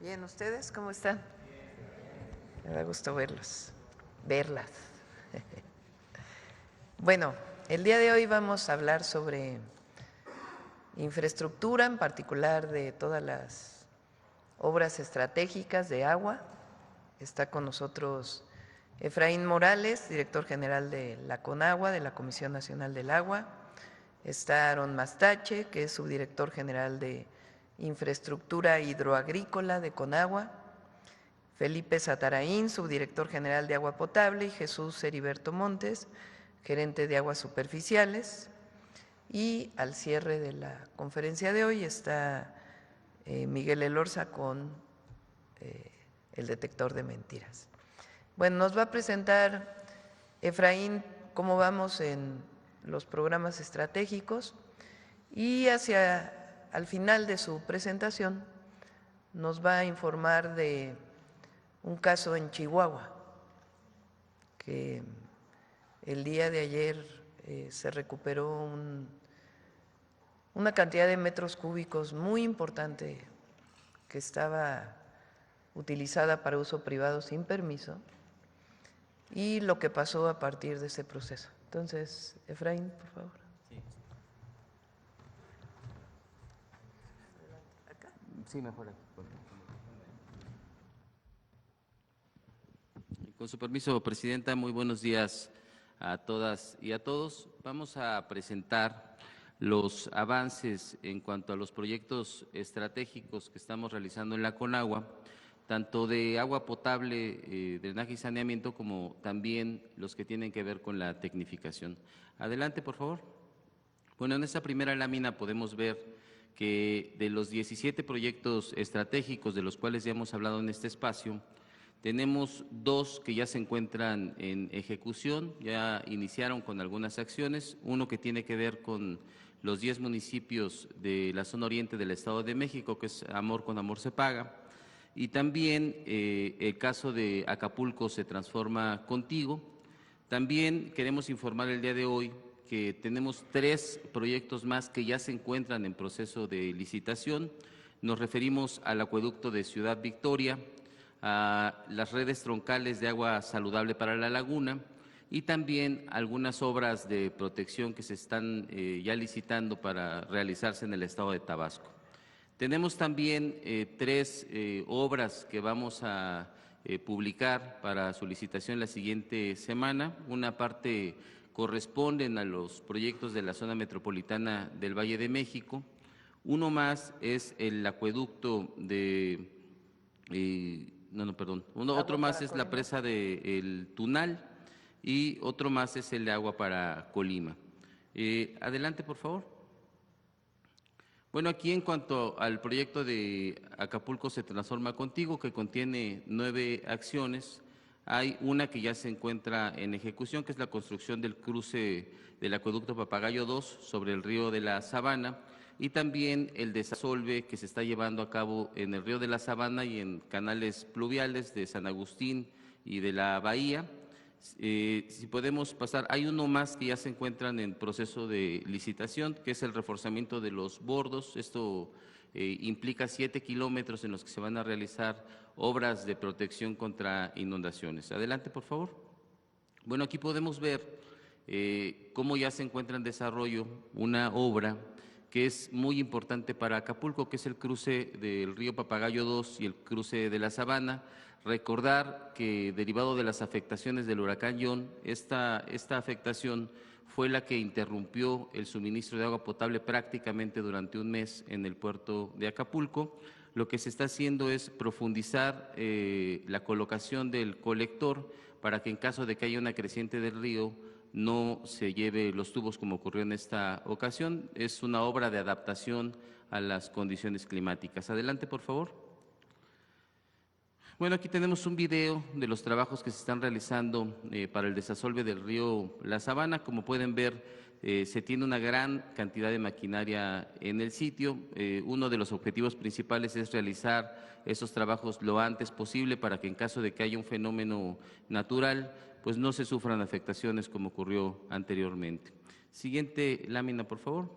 Bien, ¿ustedes cómo están? Me da gusto verlas. Bueno, el día de hoy vamos a hablar sobre infraestructura, en particular de todas las obras estratégicas de agua. Está con nosotros Efraín Morales, director general de la CONAGUA, de la Comisión Nacional del Agua. Está Aaron Mastache, que es subdirector general de Infraestructura Hidroagrícola de CONAGUA. Felipe Sataraín, subdirector general de Agua Potable, y Jesús Heriberto Montes, gerente de Aguas Superficiales. Y al cierre de la conferencia de hoy está Miguel Elorza con el detector de mentiras. Bueno, nos va a presentar Efraín cómo vamos en los programas estratégicos y al final de su presentación nos va a informar de un caso en Chihuahua, que el día de ayer se recuperó una cantidad de metros cúbicos muy importante que estaba utilizada para uso privado sin permiso y lo que pasó a partir de ese proceso. Entonces, Efraín, por favor. Sí, mejor aquí. Con su permiso, Presidenta, muy buenos días a todas y a todos. Vamos a presentar los avances en cuanto a los proyectos estratégicos que estamos realizando en la CONAGUA, tanto de agua potable, drenaje y saneamiento, como también los que tienen que ver con la tecnificación. Adelante, por favor. Bueno, en esta primera lámina podemos ver que de los 17 proyectos estratégicos de los cuales ya hemos hablado en este espacio, tenemos 2 que ya se encuentran en ejecución, ya iniciaron con algunas acciones, uno que tiene que ver con los 10 municipios de la zona oriente del Estado de México, que es Amor con Amor se paga, y también el caso de Acapulco se transforma contigo. También queremos informar el día de hoy que tenemos 3 proyectos más que ya se encuentran en proceso de licitación. Nos referimos al acueducto de Ciudad Victoria, a las redes troncales de agua saludable para la laguna y también algunas obras de protección que se están ya licitando para realizarse en el estado de Tabasco. Tenemos también 3 obras que vamos a publicar para su licitación la siguiente semana. Una parte corresponden a los proyectos de la zona metropolitana del Valle de México. Uno más es el acueducto de… otro más es la presa del Tunal y otro más es el de agua para Colima. Adelante, por favor. Bueno, aquí en cuanto al proyecto de Acapulco se transforma contigo, que contiene 9 acciones, hay una que ya se encuentra en ejecución, que es la construcción del cruce del acueducto Papagayo 2 sobre el río de la Sabana, y también el desasolve que se está llevando a cabo en el río de la Sabana y en canales pluviales de San Agustín y de la Bahía. Si podemos pasar, hay uno más que ya se encuentran en proceso de licitación, que es el reforzamiento de los bordos. Esto implica 7 kilómetros en los que se van a realizar obras de protección contra inundaciones. Adelante, por favor. Bueno, aquí podemos ver cómo ya se encuentra en desarrollo una obra que es muy importante para Acapulco, que es el cruce del río Papagayo 2 y el cruce de la Sabana. Recordar que derivado de las afectaciones del huracán John, esta afectación fue la que interrumpió el suministro de agua potable prácticamente durante un mes en el puerto de Acapulco. Lo que se está haciendo es profundizar la colocación del colector para que en caso de que haya una creciente del río no se lleve los tubos como ocurrió en esta ocasión. Es una obra de adaptación a las condiciones climáticas. Adelante, por favor. Bueno, aquí tenemos un video de los trabajos que se están realizando para el desasolve del río La Sabana. Como pueden ver, se tiene una gran cantidad de maquinaria en el sitio. Uno de los objetivos principales es realizar esos trabajos lo antes posible para que en caso de que haya un fenómeno natural, pues no se sufran afectaciones como ocurrió anteriormente. Siguiente lámina, por favor.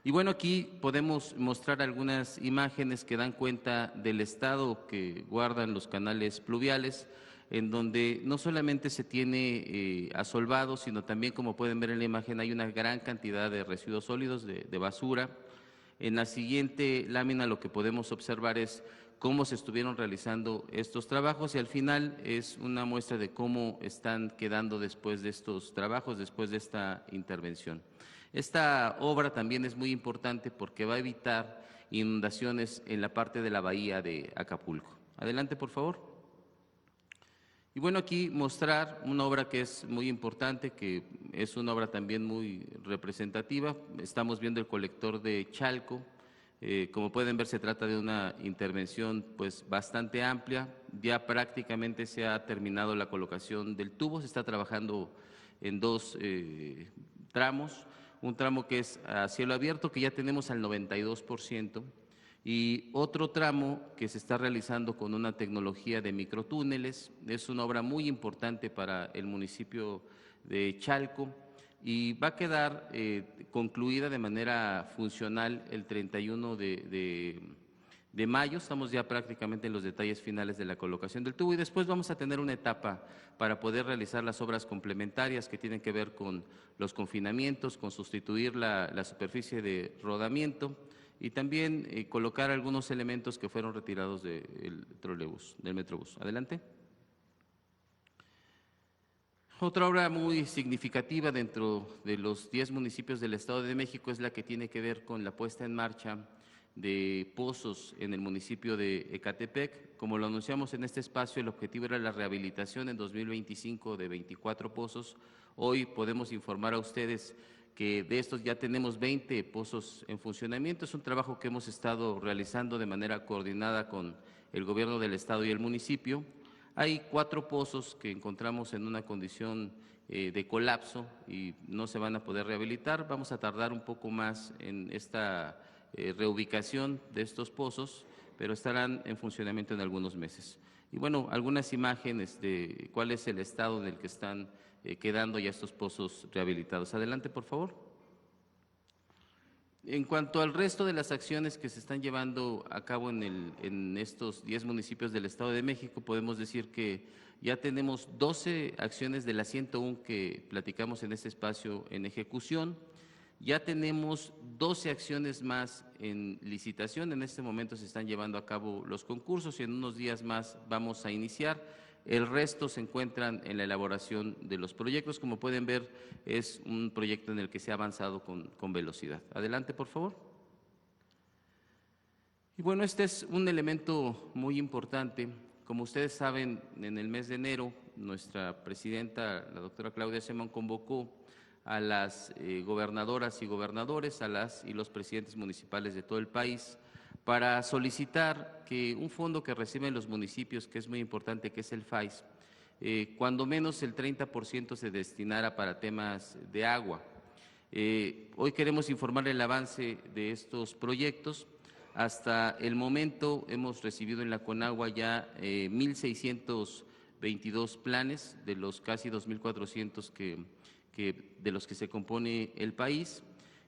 Y bueno, aquí podemos mostrar algunas imágenes que dan cuenta del estado que guardan los canales pluviales, en donde no solamente se tiene asolvado, sino también, como pueden ver en la imagen, hay una gran cantidad de residuos sólidos, de basura. En la siguiente lámina lo que podemos observar es cómo se estuvieron realizando estos trabajos y al final es una muestra de cómo están quedando después de estos trabajos, después de esta intervención. Esta obra también es muy importante porque va a evitar inundaciones en la parte de la bahía de Acapulco. Adelante, por favor. Y bueno, aquí mostrar una obra que es muy importante, que es una obra también muy representativa. Estamos viendo el colector de Chalco. Como pueden ver, se trata de una intervención pues bastante amplia. Ya prácticamente se ha terminado la colocación del tubo. Se está trabajando en dos tramos. Un tramo que es a cielo abierto, que ya tenemos al 92%. Y otro tramo que se está realizando con una tecnología de microtúneles. Es una obra muy importante para el municipio de Chalco y va a quedar concluida de manera funcional el 31 de mayo. Estamos ya prácticamente en los detalles finales de la colocación del tubo y después vamos a tener una etapa para poder realizar las obras complementarias que tienen que ver con los confinamientos, con sustituir la superficie de rodamiento y también colocar algunos elementos que fueron retirados del trolebús, del Metrobús. Adelante. Otra obra muy significativa dentro de los 10 municipios del Estado de México es la que tiene que ver con la puesta en marcha de pozos en el municipio de Ecatepec. Como lo anunciamos en este espacio, el objetivo era la rehabilitación en 2025 de 24 pozos. Hoy podemos informar a ustedes que de estos ya tenemos 20 pozos en funcionamiento. Es un trabajo que hemos estado realizando de manera coordinada con el gobierno del estado y el municipio. Hay 4 pozos que encontramos en una condición de colapso y no se van a poder rehabilitar. Vamos a tardar un poco más en esta reubicación de estos pozos, pero estarán en funcionamiento en algunos meses. Y bueno, algunas imágenes de cuál es el estado en el que están quedando ya estos pozos rehabilitados. Adelante, por favor. En cuanto al resto de las acciones que se están llevando a cabo en estos 10 municipios del Estado de México, podemos decir que ya tenemos 12 acciones de las 101 que platicamos en este espacio en ejecución. Ya tenemos 12 acciones más en licitación. En este momento se están llevando a cabo los concursos y en unos días más vamos a iniciar. El resto se encuentran en la elaboración de los proyectos. Como pueden ver, es un proyecto en el que se ha avanzado con velocidad. Adelante, por favor. Y bueno, este es un elemento muy importante. Como ustedes saben, en el mes de enero, nuestra presidenta, la doctora Claudia Sheinbaum, convocó a las gobernadoras y gobernadores, a las y los presidentes municipales de todo el país, para solicitar que un fondo que reciben los municipios, que es muy importante, que es el FAIS, cuando menos el 30% se destinara para temas de agua. Hoy queremos informar el avance de estos proyectos. Hasta el momento hemos recibido en la Conagua ya 1,622 planes de los casi 2,400 de los que se compone el país.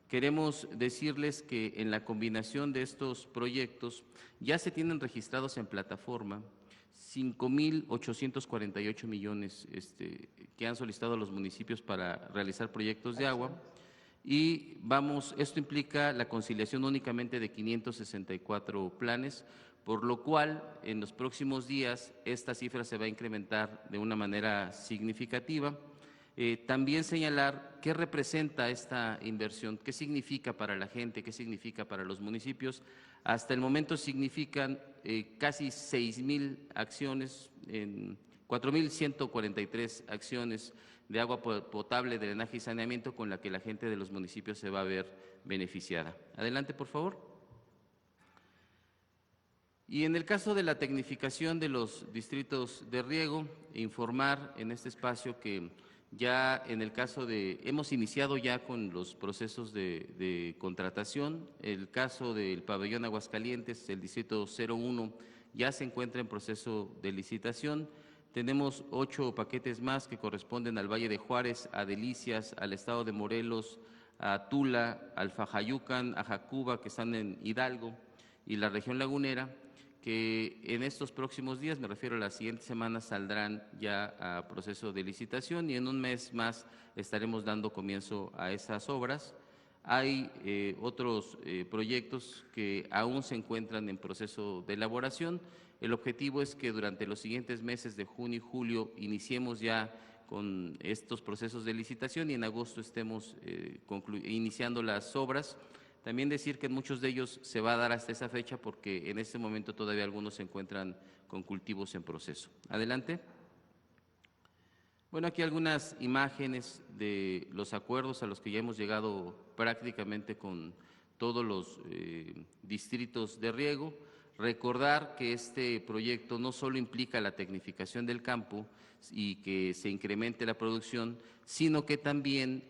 Queremos decirles que en la combinación de estos proyectos ya se tienen registrados en plataforma 5,848 millones que han solicitado los municipios para realizar proyectos de agua. Y esto implica la conciliación únicamente de 564 planes, por lo cual en los próximos días esta cifra se va a incrementar de una manera significativa. También señalar qué representa esta inversión, qué significa para la gente, qué significa para los municipios. Hasta el momento significan casi 6,000 acciones, 4,143 acciones de agua potable, drenaje y saneamiento con la que la gente de los municipios se va a ver beneficiada. Adelante, por favor. Y en el caso de la tecnificación de los distritos de riego, informar en este espacio que ya en el caso hemos iniciado ya con los procesos de contratación. El caso del pabellón Aguascalientes, el distrito 01, ya se encuentra en proceso de licitación. Tenemos 8 paquetes más que corresponden al Valle de Juárez, a Delicias, al estado de Morelos, a Tula, Alfajayucan, a Jacuba, que están en Hidalgo, y la región lagunera, que en estos próximos días, me refiero a las siguientes semanas, saldrán ya a proceso de licitación y en un mes más estaremos dando comienzo a esas obras. Hay otros proyectos que aún se encuentran en proceso de elaboración. El objetivo es que durante los siguientes meses de junio y julio iniciemos ya con estos procesos de licitación y en agosto estemos iniciando las obras. También decir que en muchos de ellos se va a dar hasta esa fecha porque en este momento todavía algunos se encuentran con cultivos en proceso. Adelante. Bueno, aquí algunas imágenes de los acuerdos a los que ya hemos llegado prácticamente con todos los distritos de riego. Recordar que este proyecto no solo implica la tecnificación del campo y que se incremente la producción, sino que también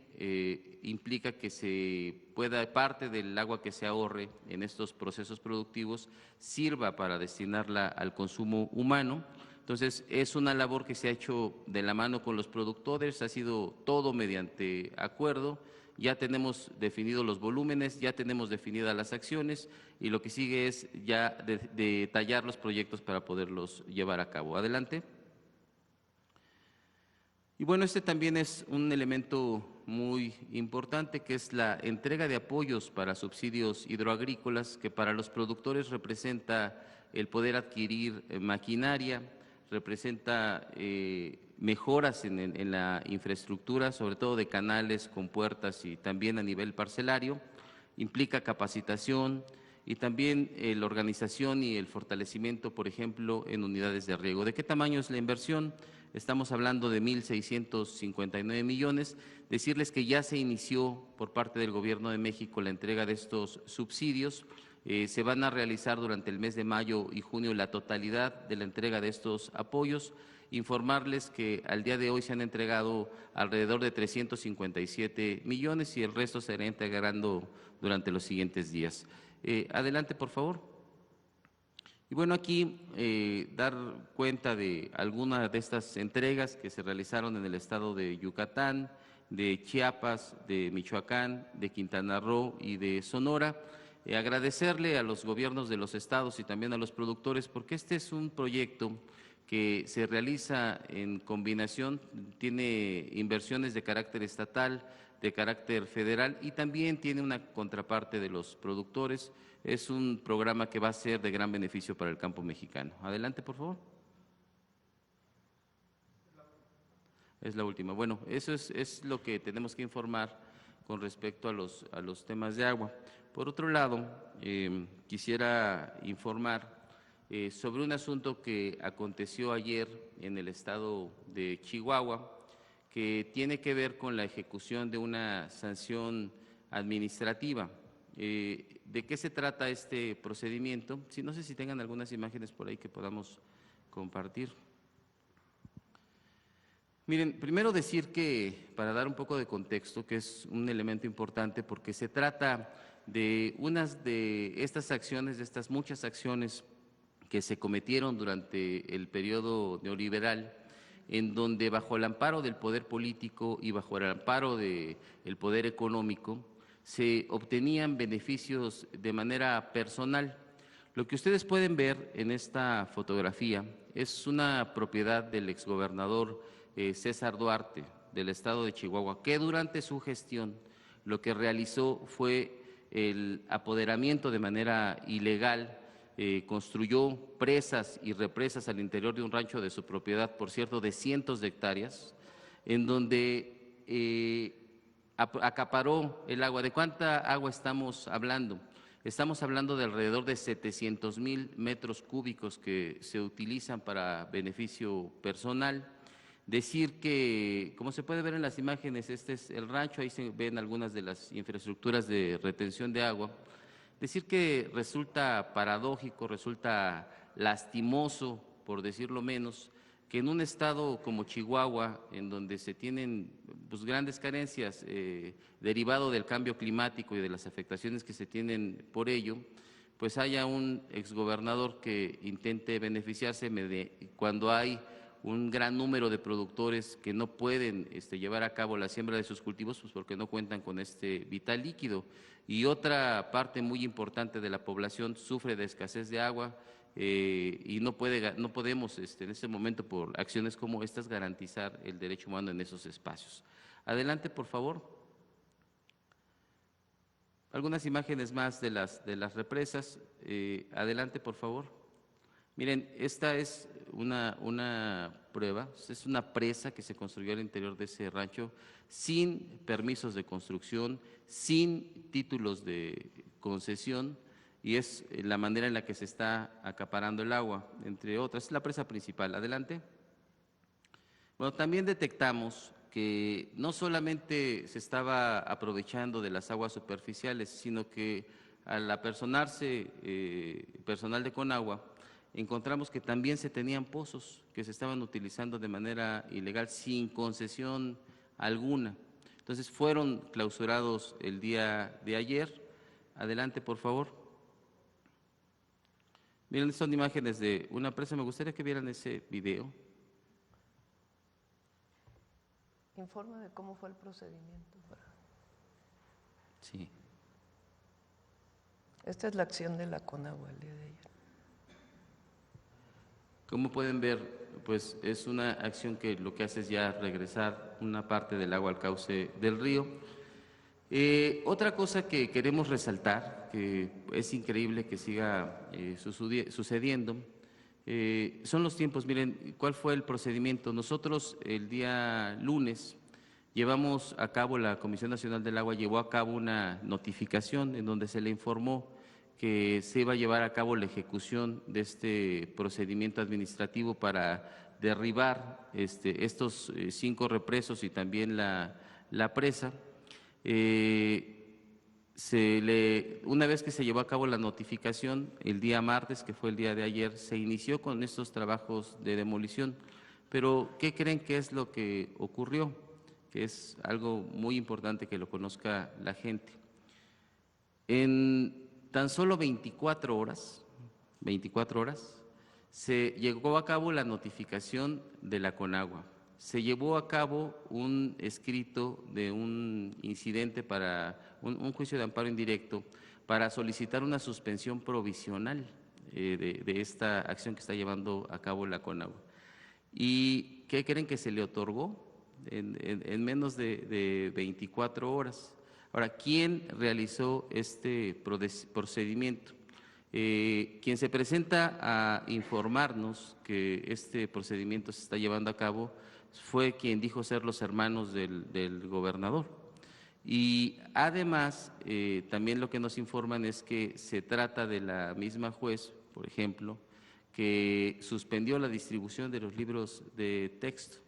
implica que se pueda, parte del agua que se ahorre en estos procesos productivos, sirva para destinarla al consumo humano. Entonces, es una labor que se ha hecho de la mano con los productores, ha sido todo mediante acuerdo. Ya tenemos definidos los volúmenes, ya tenemos definidas las acciones y lo que sigue es ya detallar los proyectos para poderlos llevar a cabo. Adelante. Y bueno, este también es un elemento muy importante, que es la entrega de apoyos para subsidios hidroagrícolas, que para los productores representa el poder adquirir maquinaria, representa mejoras en la infraestructura, sobre todo de canales, compuertas y también a nivel parcelario, implica capacitación y también la organización y el fortalecimiento, por ejemplo, en unidades de riego. ¿De qué tamaño es la inversión? Estamos hablando de 1.659 millones. Decirles que ya se inició por parte del Gobierno de México la entrega de estos subsidios. Se van a realizar durante el mes de mayo y junio la totalidad de la entrega de estos apoyos. Informarles que al día de hoy se han entregado alrededor de 357 millones y el resto se irá integrando durante los siguientes días. Adelante, por favor. Y bueno, aquí dar cuenta de algunas de estas entregas que se realizaron en el estado de Yucatán, de Chiapas, de Michoacán, de Quintana Roo y de Sonora. Agradecerle a los gobiernos de los estados y también a los productores porque este es un proyecto que se realiza en combinación, tiene inversiones de carácter estatal, de carácter federal y también tiene una contraparte de los productores. Es un programa que va a ser de gran beneficio para el campo mexicano. Adelante, por favor. Es la última. Bueno, eso es lo que tenemos que informar con respecto a los temas de agua. Por otro lado, quisiera informar sobre un asunto que aconteció ayer en el estado de Chihuahua, que tiene que ver con la ejecución de una sanción administrativa. ¿De qué se trata este procedimiento? No sé si tengan algunas imágenes por ahí que podamos compartir. Miren, primero decir que, para dar un poco de contexto, que es un elemento importante porque se trata de unas de estas acciones, de estas muchas acciones que se cometieron durante el periodo neoliberal, en donde bajo el amparo del poder político y bajo el amparo del poder económico se obtenían beneficios de manera personal. Lo que ustedes pueden ver en esta fotografía es una propiedad del exgobernador César Duarte del estado de Chihuahua, que durante su gestión lo que realizó fue el apoderamiento de manera ilegal. Construyó presas y represas al interior de un rancho de su propiedad, por cierto, de cientos de hectáreas, en donde acaparó el agua. ¿De cuánta agua estamos hablando? Estamos hablando de alrededor de 700,000 metros cúbicos que se utilizan para beneficio personal. Decir que, como se puede ver en las imágenes, este es el rancho, ahí se ven algunas de las infraestructuras de retención de agua. Decir que resulta paradójico, resulta lastimoso, por decirlo menos, que en un estado como Chihuahua, en donde se tienen pues, grandes carencias derivado del cambio climático y de las afectaciones que se tienen por ello, pues haya un exgobernador que intente beneficiarse cuando hay un gran número de productores que no pueden llevar a cabo la siembra de sus cultivos pues porque no cuentan con este vital líquido. Y otra parte muy importante de la población sufre de escasez de agua y no podemos en este momento por acciones como estas garantizar el derecho humano en esos espacios. Adelante, por favor. Algunas imágenes más de las represas. Adelante, por favor. Miren, esta es una prueba, es una presa que se construyó al interior de ese rancho sin permisos de construcción, sin títulos de concesión, y es la manera en la que se está acaparando el agua, entre otras. Es la presa principal. Adelante. Bueno, también detectamos que no solamente se estaba aprovechando de las aguas superficiales, sino que al apersonarse personal de Conagua, encontramos que también se tenían pozos que se estaban utilizando de manera ilegal, sin concesión alguna. Entonces fueron clausurados el día de ayer. Adelante, por favor. Miren, son imágenes de una presa. Me gustaría que vieran ese video. Informe de cómo fue el procedimiento. Sí. Esta es la acción de la Conagua el día de ayer. Como pueden ver, pues es una acción que lo que hace es ya regresar una parte del agua al cauce del río. Otra cosa que queremos resaltar, que es increíble que siga sucediendo, son los tiempos. Miren, ¿cuál fue el procedimiento? Nosotros el día lunes llevamos a cabo, la Comisión Nacional del Agua llevó a cabo una notificación en donde se le informó que se iba a llevar a cabo la ejecución de este procedimiento administrativo para derribar estos 5 represos y también la presa. Una vez que se llevó a cabo la notificación, el día martes, que fue el día de ayer, se inició con estos trabajos de demolición. Pero, ¿qué creen que es lo que ocurrió? Que es algo muy importante que lo conozca la gente. En tan solo 24 horas, se llevó a cabo la notificación de la Conagua. Se llevó a cabo un escrito de un incidente para un juicio de amparo indirecto para solicitar una suspensión provisional de esta acción que está llevando a cabo la Conagua. ¿Y qué creen que se le otorgó? En menos de 24 horas. Ahora, ¿quién realizó este procedimiento? Quien se presenta a informarnos que este procedimiento se está llevando a cabo fue quien dijo ser los hermanos del gobernador. Y además, también lo que nos informan es que se trata de la misma juez, por ejemplo, que suspendió la distribución de los libros de texto.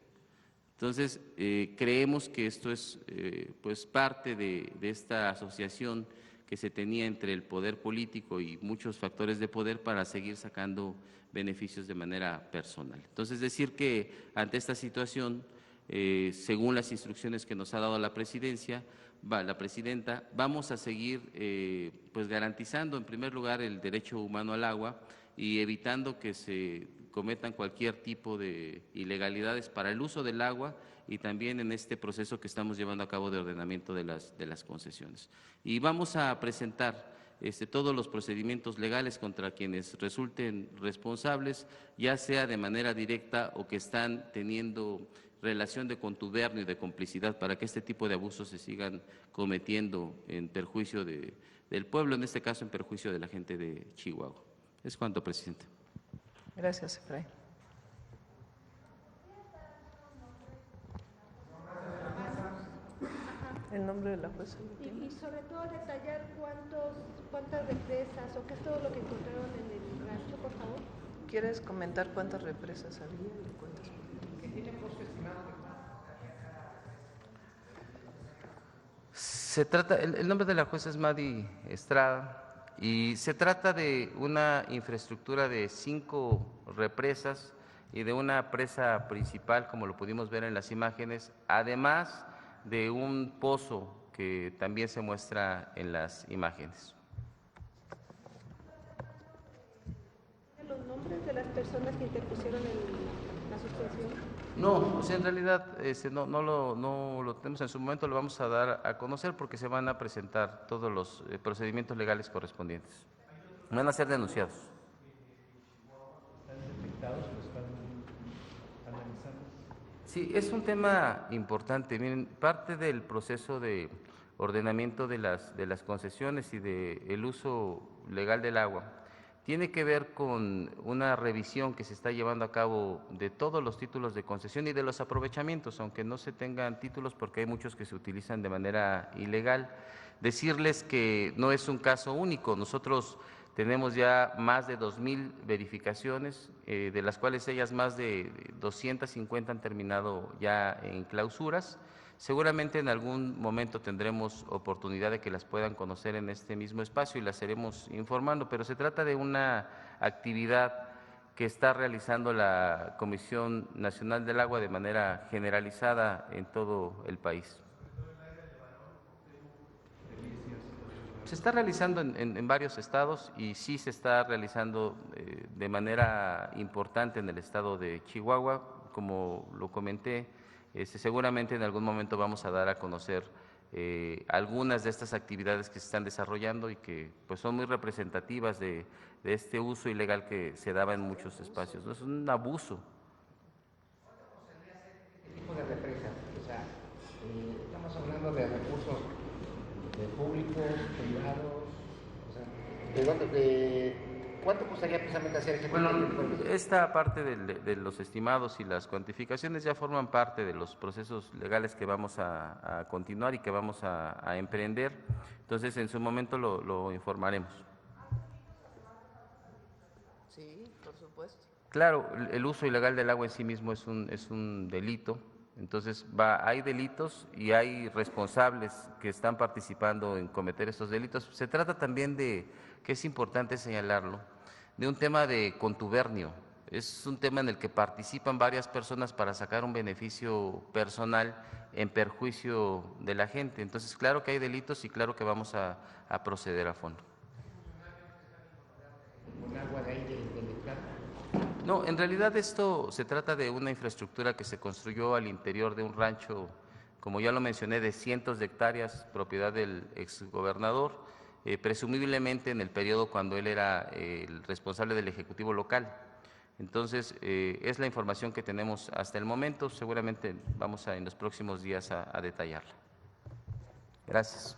Entonces, creemos que esto es pues parte de esta asociación que se tenía entre el poder político y muchos factores de poder para seguir sacando beneficios de manera personal. Entonces, decir que ante esta situación, según las instrucciones que nos ha dado la presidenta, vamos a seguir pues garantizando en primer lugar el derecho humano al agua y evitando que se cometan cualquier tipo de ilegalidades para el uso del agua y también en este proceso que estamos llevando a cabo de ordenamiento de las concesiones. Y vamos a presentar todos los procedimientos legales contra quienes resulten responsables, ya sea de manera directa o que están teniendo relación de contubernio y de complicidad para que este tipo de abusos se sigan cometiendo en perjuicio del pueblo, en este caso en perjuicio de la gente de Chihuahua. Es cuanto, presidente. Gracias, Efraín. El nombre de la jueza. Y sobre todo detallar cuántas represas o qué es todo lo que encontraron en el rancho, por favor. ¿Quieres comentar cuántas represas había y cuántas? Se trata, el nombre de la jueza es Madi Estrada y se trata de una infraestructura de 5 represas y de una presa principal, como lo pudimos ver en las imágenes, además de un pozo que también se muestra en las imágenes. ¿Los nombres de las personas que interpusieron la suspensión? No, o sea, en realidad no lo tenemos en su momento, lo vamos a dar a conocer porque se van a presentar todos los procedimientos legales correspondientes. Van a ser denunciados. ¿Están detectados o están analizando? Sí, es un tema importante. Miren, parte del proceso de ordenamiento de las concesiones y del uso legal del agua tiene que ver con una revisión que se está llevando a cabo de todos los títulos de concesión y de los aprovechamientos, aunque no se tengan títulos porque hay muchos que se utilizan de manera ilegal. Decirles que no es un caso único. Nosotros tenemos ya más de 2,000 verificaciones, de las cuales ellas más de 250 han terminado ya en clausuras. Seguramente en algún momento tendremos oportunidad de que las puedan conocer en este mismo espacio y las iremos informando, pero se trata de una actividad que está realizando la Comisión Nacional del Agua de manera generalizada en todo el país. Se está realizando en varios estados y sí se está realizando de manera importante en el estado de Chihuahua, como lo comenté. Seguramente en algún momento vamos a dar a conocer algunas de estas actividades que se están desarrollando y que pues son muy representativas de este uso ilegal que se daba en muchos espacios, ¿no? Es un abuso. ¿Qué tipo de represas? O sea, estamos hablando de recursos públicos, privados, o sea, ¿cuánto costaría precisamente hacer este tipo de represas? Esta parte de los estimados y las cuantificaciones ya forman parte de los procesos legales que vamos a continuar y que vamos a emprender. Entonces, en su momento lo informaremos. Sí, por supuesto. Claro, el uso ilegal del agua en sí mismo es un delito. Entonces, hay delitos y hay responsables que están participando en cometer estos delitos. Se trata también de, que es importante señalarlo, de un tema de contubernio. Es un tema en el que participan varias personas para sacar un beneficio personal en perjuicio de la gente. Entonces, claro que hay delitos y claro que vamos a proceder a fondo. ¿Con agua de ahí del Enclave? No, en realidad esto se trata de una infraestructura que se construyó al interior de un rancho, como ya lo mencioné, de cientos de hectáreas, propiedad del exgobernador, presumiblemente en el periodo cuando él era el responsable del Ejecutivo local. Entonces, es la información que tenemos hasta el momento, seguramente vamos en los próximos días a detallarla. Gracias.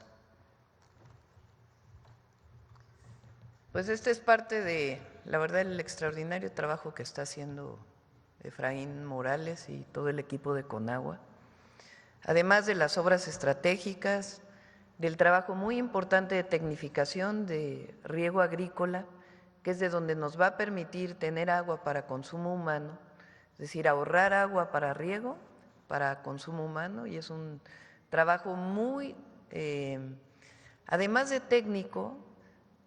Pues este es parte de, la verdad, el extraordinario trabajo que está haciendo Efraín Morales y todo el equipo de Conagua, además de las obras estratégicas, del trabajo muy importante de tecnificación de riego agrícola, que es de donde nos va a permitir tener agua para consumo humano, es decir, ahorrar agua para riego, para consumo humano, y es un trabajo muy, además de técnico,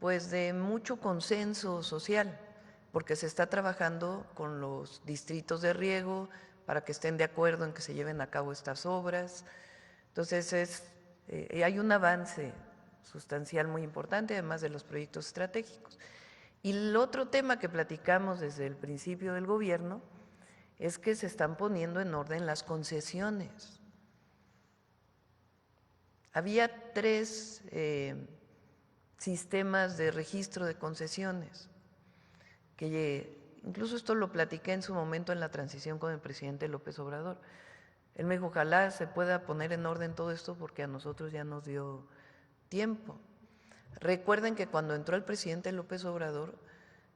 pues de mucho consenso social, porque se está trabajando con los distritos de riego para que estén de acuerdo en que se lleven a cabo estas obras. Entonces, hay un avance sustancial muy importante, además de los proyectos estratégicos. Y el otro tema que platicamos desde el principio del gobierno es que se están poniendo en orden las concesiones. Había 3 sistemas de registro de concesiones, que incluso esto lo platiqué en su momento en la transición con el presidente López Obrador. Él me dijo, ojalá se pueda poner en orden todo esto porque a nosotros ya nos dio tiempo. Recuerden que cuando entró el presidente López Obrador,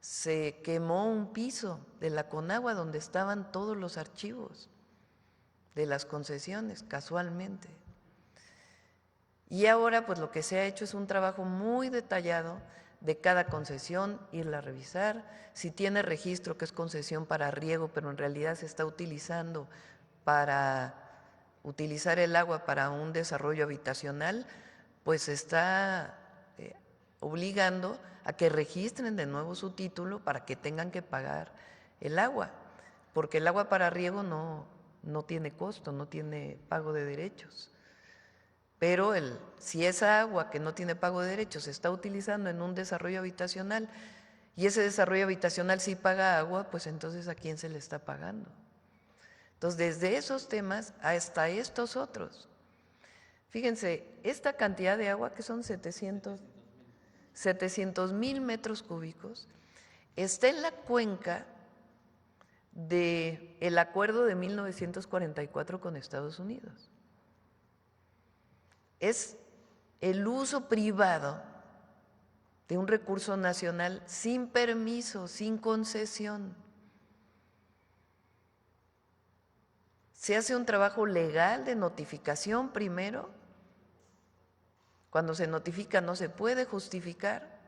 se quemó un piso de la Conagua donde estaban todos los archivos de las concesiones, casualmente. Y ahora pues lo que se ha hecho es un trabajo muy detallado de cada concesión, irla a revisar, si tiene registro que es concesión para riego, pero en realidad se está utilizando para utilizar el agua para un desarrollo habitacional, pues está obligando a que registren de nuevo su título para que tengan que pagar el agua, porque el agua para riego no tiene costo, no tiene pago de derechos. Pero si esa agua que no tiene pago de derechos se está utilizando en un desarrollo habitacional y ese desarrollo habitacional sí paga agua, pues entonces ¿a quién se le está pagando? Entonces, desde esos temas hasta estos otros. Fíjense, esta cantidad de agua, que son 700,000 metros cúbicos, está en la cuenca del acuerdo de 1944 con Estados Unidos. Es el uso privado de un recurso nacional sin permiso, sin concesión. Se hace un trabajo legal de notificación primero. Cuando se notifica no se puede justificar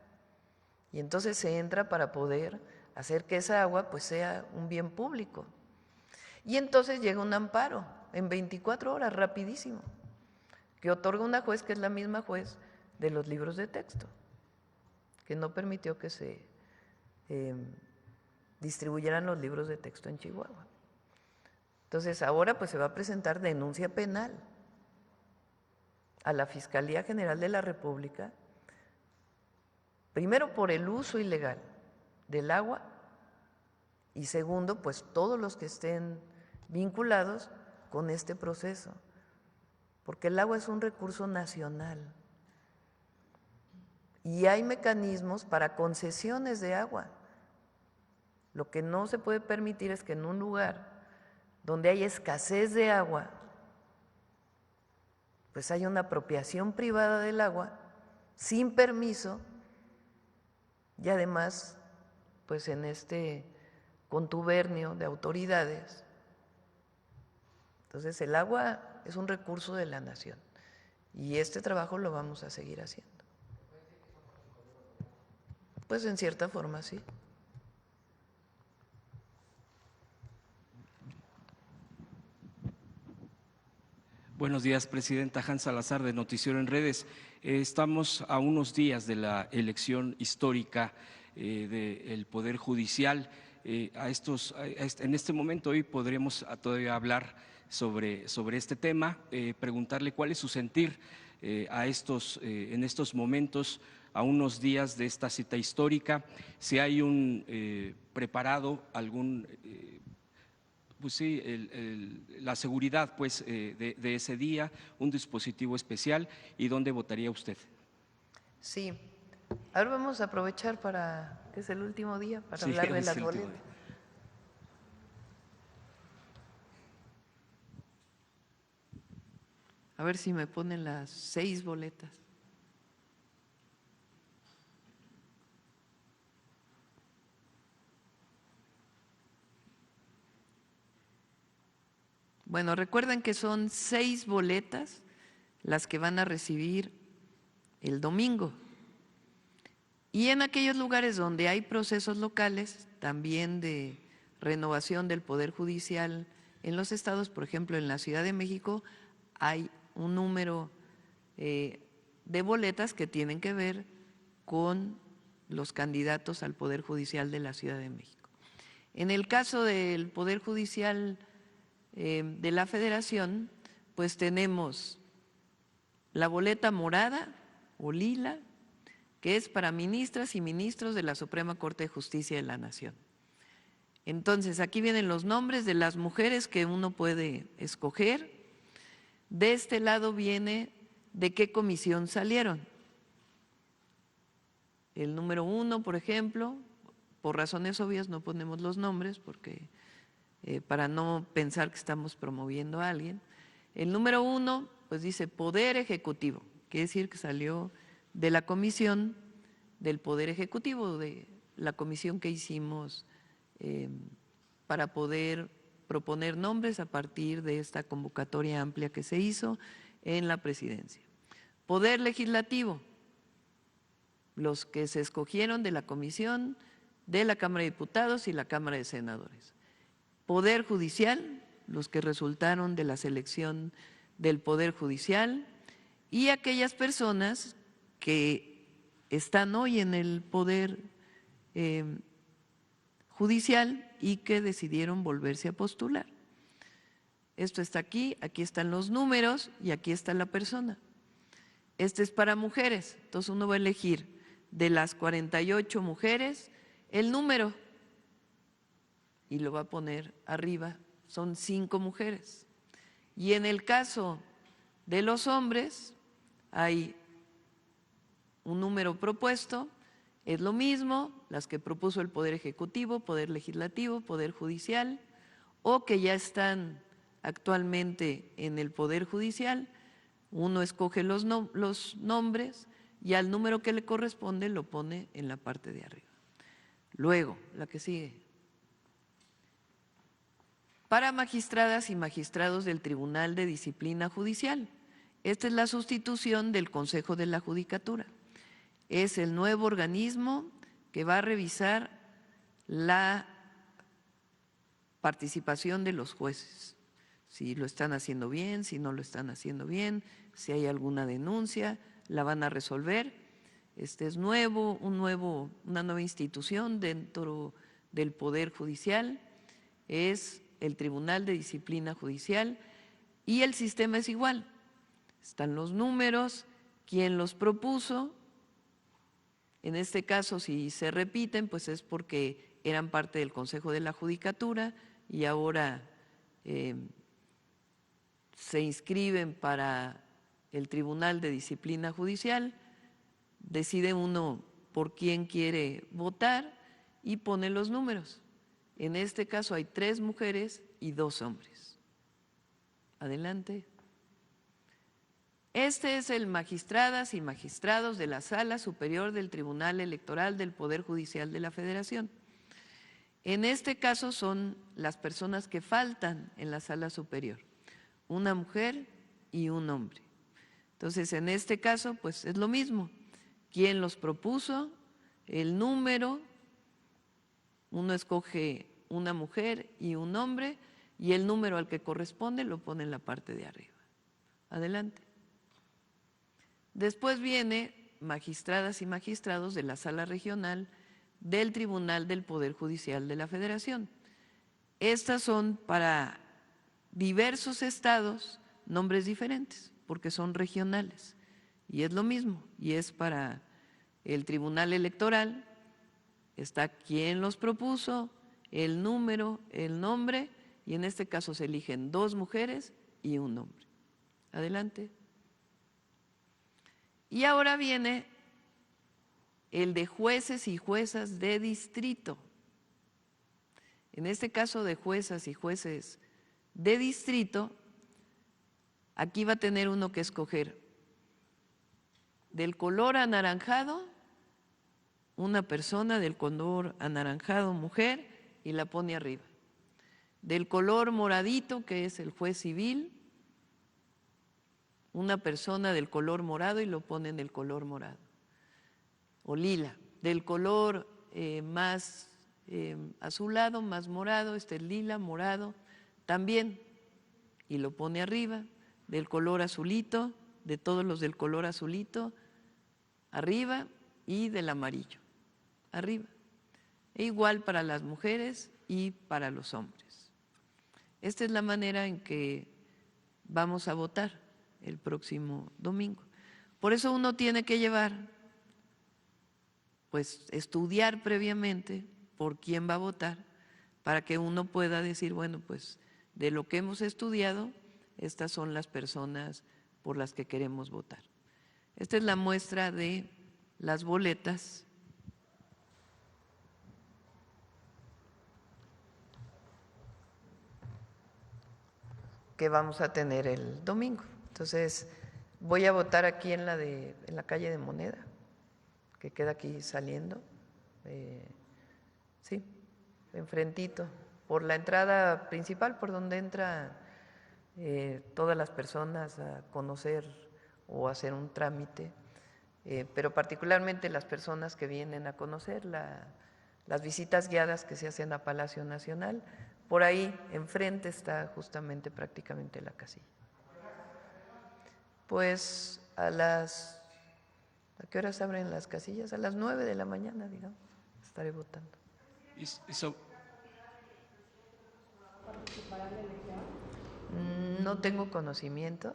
y entonces se entra para poder hacer que esa agua pues sea un bien público. Y entonces llega un amparo en 24 horas, rapidísimo, que otorga una juez que es la misma juez de los libros de texto, que no permitió que se distribuyeran los libros de texto en Chihuahua. Entonces ahora pues se va a presentar denuncia penal a la Fiscalía General de la República, primero por el uso ilegal del agua y segundo, pues todos los que estén vinculados con este proceso, porque el agua es un recurso nacional y hay mecanismos para concesiones de agua. Lo que no se puede permitir es que en un lugar donde hay escasez de agua, pues hay una apropiación privada del agua sin permiso y además pues en este contubernio de autoridades. Entonces el agua es un recurso de la nación y este trabajo lo vamos a seguir haciendo. Pues en cierta forma sí. Buenos días, Presidenta. Hans Salazar, de Noticiero en Redes. Estamos a unos días de la elección histórica del Poder Judicial. En este momento hoy podremos todavía hablar sobre este tema, preguntarle cuál es su sentir en estos momentos, a unos días de esta cita histórica, si hay preparado algún… Pues sí, la seguridad pues, de ese día, un dispositivo especial, ¿y dónde votaría usted? Sí, ahora vamos a aprovechar que es el último día, para Sí, hablar de es las el último boletas. día. A ver si me ponen las 6 boletas. Bueno, recuerden que son 6 boletas las que van a recibir el domingo. Y en aquellos lugares donde hay procesos locales, también de renovación del Poder Judicial en los estados, por ejemplo, en la Ciudad de México, hay un número de boletas que tienen que ver con los candidatos al Poder Judicial de la Ciudad de México. En el caso del Poder Judicial de la Federación, pues tenemos la boleta morada o lila, que es para ministras y ministros de la Suprema Corte de Justicia de la Nación. Entonces, aquí vienen los nombres de las mujeres que uno puede escoger. De este lado viene de qué comisión salieron. El número 1, por ejemplo, por razones obvias no ponemos los nombres porque para no pensar que estamos promoviendo a alguien. El número 1, pues dice Poder Ejecutivo, quiere decir que salió de la comisión del Poder Ejecutivo, de la comisión que hicimos para poder proponer nombres a partir de esta convocatoria amplia que se hizo en la presidencia. Poder Legislativo, los que se escogieron de la comisión de la Cámara de Diputados y la Cámara de Senadores. Poder Judicial, los que resultaron de la selección del Poder Judicial, y aquellas personas que están hoy en el Poder Judicial y que decidieron volverse a postular. Esto está aquí, aquí están los números y aquí está la persona. Este es para mujeres, entonces uno va a elegir de las 48 mujeres el número y lo va a poner arriba son 5 mujeres. Y en el caso de los hombres hay un número propuesto, es lo mismo, las que propuso el Poder Ejecutivo, Poder Legislativo, Poder Judicial, o que ya están actualmente en el Poder Judicial. Uno escoge los nombres y al número que le corresponde lo pone en la parte de arriba. Luego, la que sigue. Para magistradas y magistrados del Tribunal de Disciplina Judicial. Esta es la sustitución del Consejo de la Judicatura. Es el nuevo organismo que va a revisar la participación de los jueces, si lo están haciendo bien, si no lo están haciendo bien, si hay alguna denuncia, la van a resolver. Este es nuevo, una nueva institución dentro del Poder Judicial, es el Tribunal de Disciplina Judicial y el sistema es igual. Están los números, quién los propuso. En este caso, si se repiten, pues es porque eran parte del Consejo de la Judicatura y ahora se inscriben para el Tribunal de Disciplina Judicial, decide uno por quién quiere votar y pone los números. En este caso hay 3 mujeres y 2 hombres. Adelante. Este es el magistradas y magistrados de la Sala Superior del Tribunal Electoral del Poder Judicial de la Federación. En este caso son las personas que faltan en la Sala Superior, una mujer y un hombre. Entonces, en este caso, pues es lo mismo. ¿Quién los propuso? El número, uno escoge una mujer y un hombre y el número al que corresponde lo pone en la parte de arriba. Adelante. Después viene magistradas y magistrados de la Sala Regional del Tribunal del Poder Judicial de la Federación. Estas son para diversos estados nombres diferentes, porque son regionales. Y es lo mismo, y es para el Tribunal Electoral, está quién los propuso, el número, el nombre, y en este caso se eligen 2 mujeres y un hombre. Adelante. Y ahora viene el de jueces y juezas de distrito. En este caso de juezas y jueces de distrito, aquí va a tener uno que escoger del color anaranjado, una persona del color anaranjado, mujer, y la pone arriba. Del color moradito, que es el juez civil, una persona del color morado y lo pone en el color morado. O lila, del color más azulado, más morado, este es lila, morado, también, y lo pone arriba. Del color azulito, de todos los del color azulito, arriba, y del amarillo, arriba. E igual para las mujeres y para los hombres. Esta es la manera en que vamos a votar el próximo domingo. Por eso uno tiene que llevar, pues estudiar previamente por quién va a votar, para que uno pueda decir, bueno, pues de lo que hemos estudiado, estas son las personas por las que queremos votar. Esta es la muestra de las boletas que vamos a tener el domingo. Entonces, voy a votar aquí en la calle de Moneda, que queda aquí saliendo, sí, enfrentito, por la entrada principal, por donde entran todas las personas a conocer o hacer un trámite, pero particularmente las personas que vienen a conocer las visitas guiadas que se hacen a Palacio Nacional. Por ahí enfrente está justamente prácticamente la casilla. Pues ¿a qué horas abren las casillas? A las 9 de la mañana, digamos, estaré votando. No tengo conocimiento.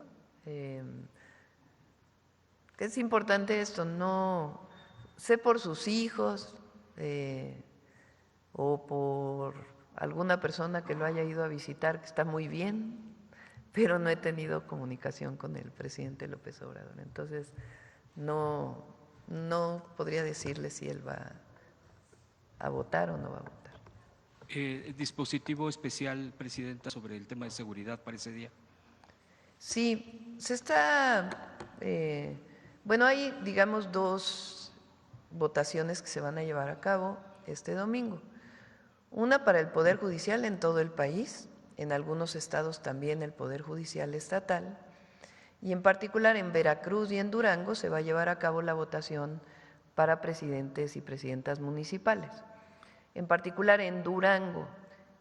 Es importante esto, no sé por sus hijos o por alguna persona que lo haya ido a visitar, que está muy bien, pero no he tenido comunicación con el presidente López Obrador. Entonces, no podría decirle si él va a votar o no va a votar. ¿Dispositivo especial, Presidenta, sobre el tema de seguridad para ese día? Sí, se está, bueno, hay, digamos, 2 votaciones que se van a llevar a cabo este domingo. Una para el Poder Judicial en todo el país, en algunos estados también el Poder Judicial estatal, y en particular en Veracruz y en Durango se va a llevar a cabo la votación para presidentes y presidentas municipales. En particular en Durango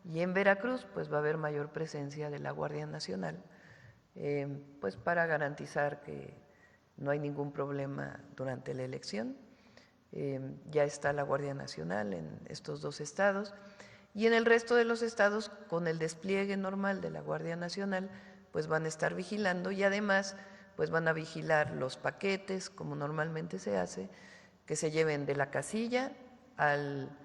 y en Veracruz, pues va a haber mayor presencia de la Guardia Nacional, pues para garantizar que no hay ningún problema durante la elección. Ya está la Guardia Nacional en estos 2 estados y en el resto de los estados, con el despliegue normal de la Guardia Nacional, pues van a estar vigilando y además pues van a vigilar los paquetes, como normalmente se hace, que se lleven de la casilla al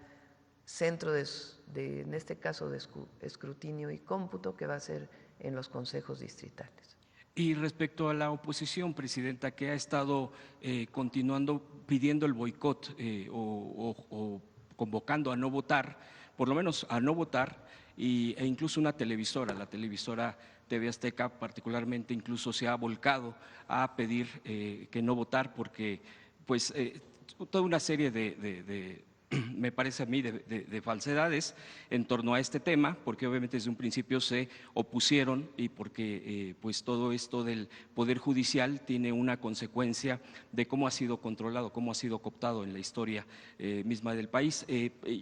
centro en este caso de escrutinio y cómputo, que va a ser en los consejos distritales. Y respecto a la oposición, Presidenta, que ha estado continuando pidiendo el boicot o convocando a no votar, por lo menos a no votar, e incluso una televisora, la televisora TV Azteca particularmente, incluso se ha volcado a pedir que no votar porque pues toda una serie me parece a mí, de falsedades en torno a este tema, porque obviamente desde un principio se opusieron y porque pues todo esto del Poder Judicial tiene una consecuencia de cómo ha sido controlado, cómo ha sido cooptado en la historia misma del país.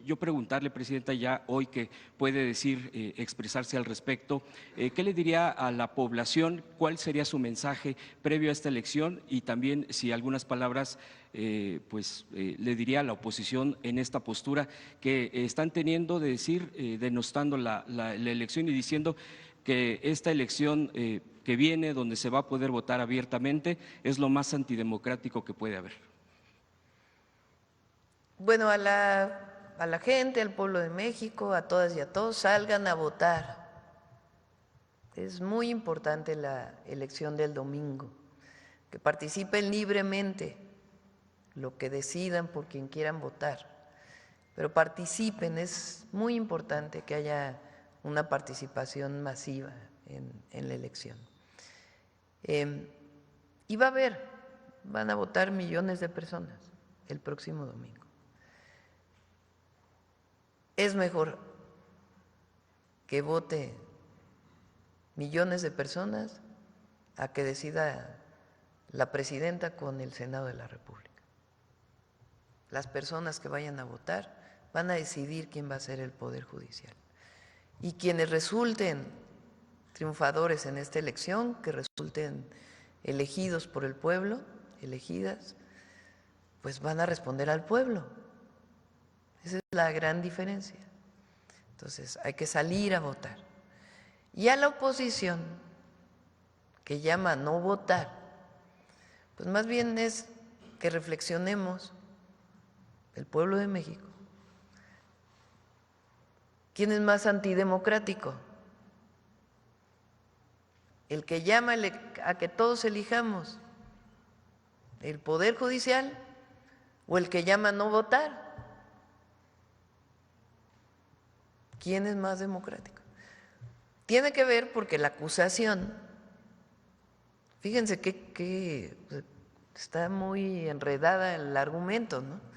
Yo preguntarle, Presidenta, ya hoy que puede decir, expresarse al respecto, ¿qué le diría a la población? ¿Cuál sería su mensaje previo a esta elección? Y también si algunas palabras le diría a la oposición en esta postura que están teniendo de decir, denostando la elección y diciendo que esta elección que viene, donde se va a poder votar abiertamente, es lo más antidemocrático que puede haber. Bueno, a la gente, al pueblo de México, a todas y a todos, salgan a votar. Es muy importante la elección del domingo, que participen libremente, lo que decidan por quien quieran votar, pero participen. Es muy importante que haya una participación masiva en la elección. Y van a votar millones de personas el próximo domingo. Es mejor que vote millones de personas a que decida la presidenta con el Senado de la República. Las personas que vayan a votar van a decidir quién va a ser el Poder Judicial. Y quienes resulten triunfadores en esta elección, que resulten elegidos por el pueblo, elegidas, pues van a responder al pueblo. Esa es la gran diferencia. Entonces, hay que salir a votar. Y a la oposición, que llama a no votar, pues más bien es que reflexionemos, el pueblo de México, ¿quién es más antidemocrático? ¿El que llama a que todos elijamos el Poder Judicial o el que llama a no votar? ¿Quién es más democrático? Tiene que ver porque la acusación, fíjense que está muy enredada el argumento, ¿no?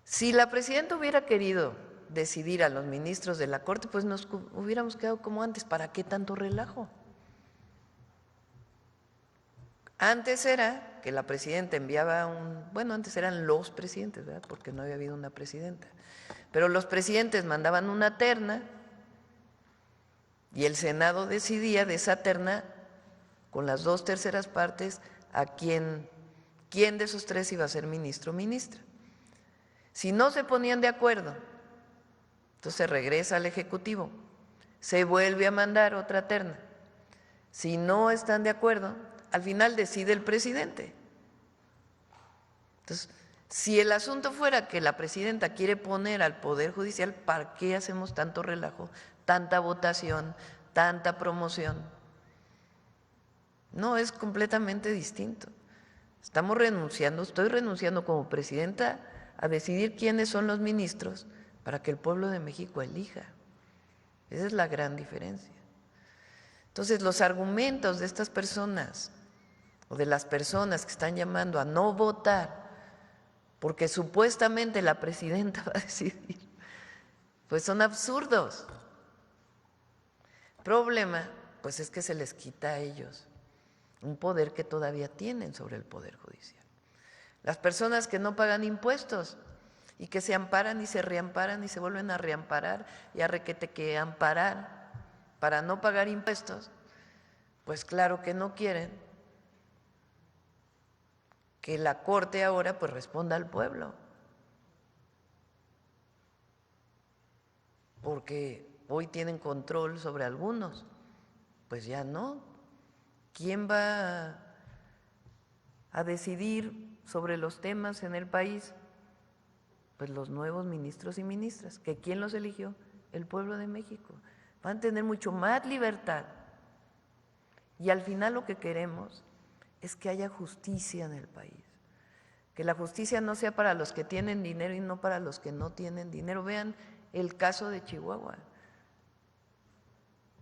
Si la presidenta hubiera querido decidir a los ministros de la Corte, pues nos hubiéramos quedado como antes. ¿Para qué tanto relajo? Antes era que la presidenta enviaba antes eran los presidentes, ¿verdad? Porque no había habido una presidenta. Pero los presidentes mandaban una terna y el Senado decidía de esa terna, con las 2/3 partes, a quién de esos 3 iba a ser ministro o ministra. Si no se ponían de acuerdo, entonces regresa al Ejecutivo, se vuelve a mandar otra terna. Si no están de acuerdo, al final decide el presidente. Entonces, Si el asunto fuera que la presidenta quiere poner al Poder Judicial, ¿para qué hacemos tanto relajo, tanta votación, tanta promoción? No, es completamente distinto. Estamos renunciando, estoy renunciando como presidenta a decidir quiénes son los ministros para que el pueblo de México elija. Esa es la gran diferencia. Entonces, los argumentos de estas personas o de las personas que están llamando a no votar porque supuestamente la presidenta va a decidir, pues son absurdos. El problema, pues es que se les quita a ellos un poder que todavía tienen sobre el Poder Judicial. Las personas que no pagan impuestos y que se amparan y se reamparan y se vuelven a reamparar y a requete que amparar para no pagar impuestos, pues claro que no quieren que la Corte ahora pues responda al pueblo, porque hoy tienen control sobre algunos, pues ya no. ¿Quién va a decidir sobre los temas en el país? Pues los nuevos ministros y ministras. ¿Que quién los eligió? El pueblo de México. Van a tener mucho más libertad. Y al final lo que queremos es que haya justicia en el país. Que la justicia no sea para los que tienen dinero y no para los que no tienen dinero. Vean el caso de Chihuahua.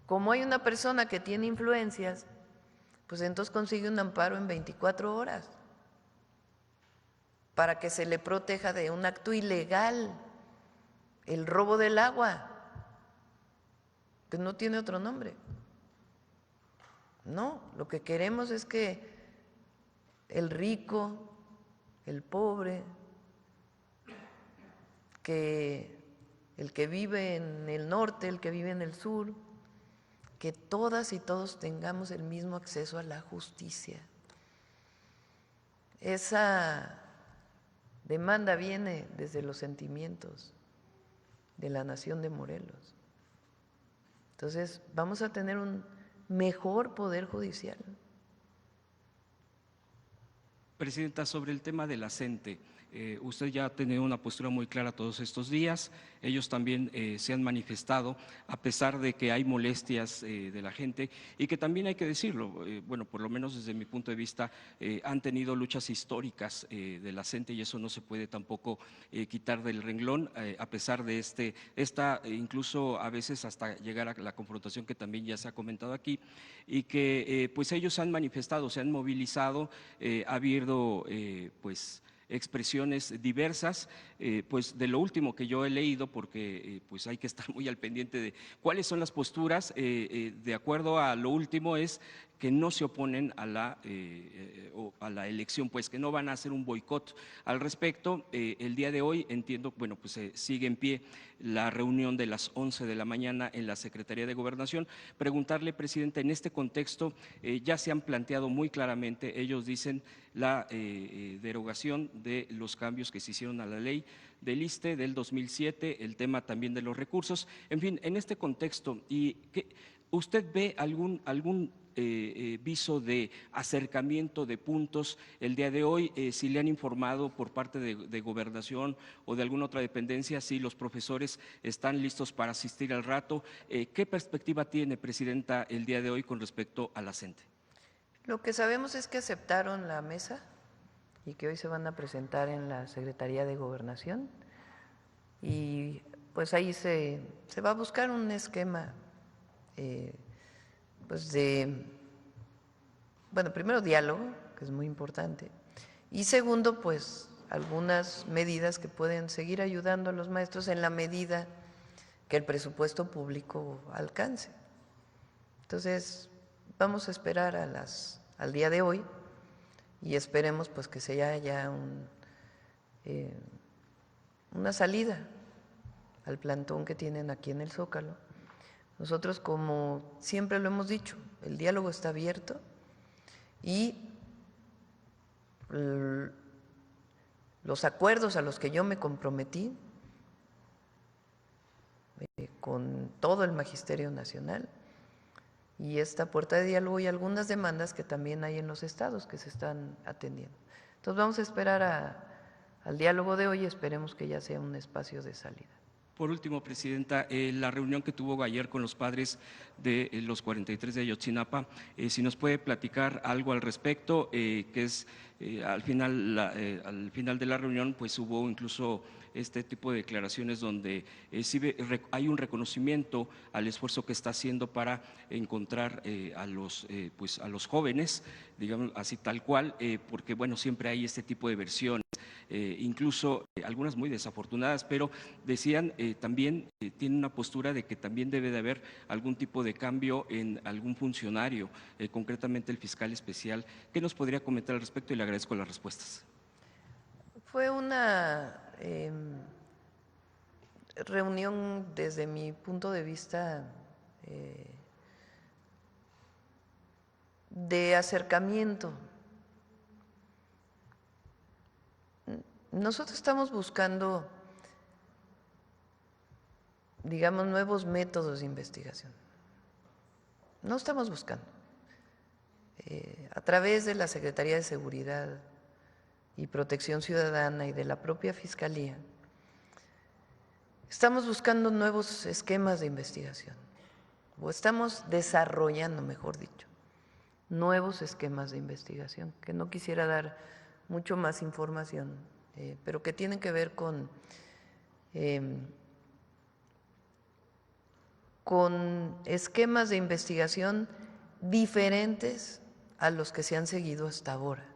Como hay una persona que tiene influencias, pues entonces consigue un amparo en 24 horas para que se le proteja de un acto ilegal, el robo del agua, que no tiene otro nombre. No, lo que queremos es que el rico, el pobre, que el que vive en el norte, el que vive en el sur, que todas y todos tengamos el mismo acceso a la justicia. Esa demanda viene desde los sentimientos de la nación de Morelos. Entonces, vamos a tener un mejor poder judicial. Presidenta, sobre el tema de la CENTE, usted ya ha tenido una postura muy clara todos estos días, ellos también se han manifestado, a pesar de que hay molestias de la gente y que también hay que decirlo, bueno, por lo menos desde mi punto de vista, han tenido luchas históricas de la CENTE y eso no se puede tampoco quitar del renglón, a pesar de incluso a veces hasta llegar a la confrontación que también ya se ha comentado aquí, y que pues ellos se han manifestado, se han movilizado, ha habido pues expresiones diversas, pues de lo último que yo he leído, porque pues hay que estar muy al pendiente de cuáles son las posturas, de acuerdo a lo último es que no se oponen a la elección, pues que no van a hacer un boicot al respecto. El día de hoy entiendo, bueno, pues sigue en pie la reunión de las 11 de la mañana en la Secretaría de Gobernación. Preguntarle, presidente, en este contexto ya se han planteado muy claramente, ellos dicen, la derogación de los cambios que se hicieron a la ley del ISSSTE del 2007, el tema también de los recursos, en fin, en este contexto, ¿usted ve algún viso de acercamiento de puntos el día de hoy? Si le han informado por parte de Gobernación o de alguna otra dependencia, si los profesores están listos para asistir al rato, ¿qué perspectiva tiene, presidenta, el día de hoy con respecto a la CENTE? Lo que sabemos es que aceptaron la mesa y que hoy se van a presentar en la Secretaría de Gobernación y pues ahí se va a buscar un esquema pues bueno, primero diálogo, que es muy importante, y segundo, pues algunas medidas que pueden seguir ayudando a los maestros en la medida que el presupuesto público alcance. Entonces, vamos a esperar al día de hoy y esperemos pues que se haya una salida al plantón que tienen aquí en el Zócalo. Nosotros, como siempre lo hemos dicho, el diálogo está abierto y los acuerdos a los que yo me comprometí con todo el Magisterio Nacional y esta puerta de diálogo y algunas demandas que también hay en los estados que se están atendiendo. Entonces vamos a esperar a al diálogo de hoy, esperemos que ya sea un espacio de salida. Por último, Presidenta, la reunión que tuvo ayer con los padres de los 43 de Ayotzinapa, si nos puede platicar algo al respecto, que es al final de la reunión pues hubo incluso este tipo de declaraciones donde hay un reconocimiento al esfuerzo que está haciendo para encontrar a los jóvenes, digamos así tal cual, porque bueno, siempre hay este tipo de versiones. Incluso algunas muy desafortunadas, pero decían también tienen una postura de que también debe de haber algún tipo de cambio en algún funcionario, concretamente el fiscal especial. ¿Qué nos podría comentar al respecto? Y le agradezco las respuestas. Fue una reunión desde mi punto de vista de acercamiento. Nosotros estamos buscando, digamos, nuevos métodos de investigación. No estamos buscando. A través de la Secretaría de Seguridad y Protección Ciudadana y de la propia Fiscalía, estamos buscando nuevos esquemas de investigación, o estamos desarrollando, mejor dicho, nuevos esquemas de investigación, que no quisiera dar mucho más información, pero que tienen que ver con esquemas de investigación diferentes a los que se han seguido hasta ahora.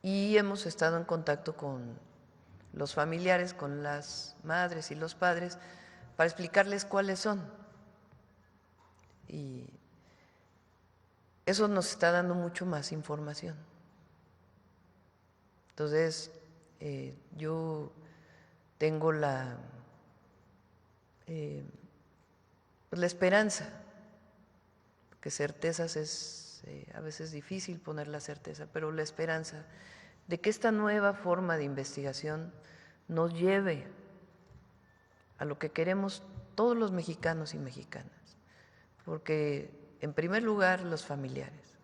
Y hemos estado en contacto con los familiares, con las madres y los padres, para explicarles cuáles son. Y eso nos está dando mucho más información. Entonces, yo tengo la esperanza, porque certezas es a veces difícil poner la certeza, pero la esperanza de que esta nueva forma de investigación nos lleve a lo que queremos todos los mexicanos y mexicanas, porque en primer lugar los familiares,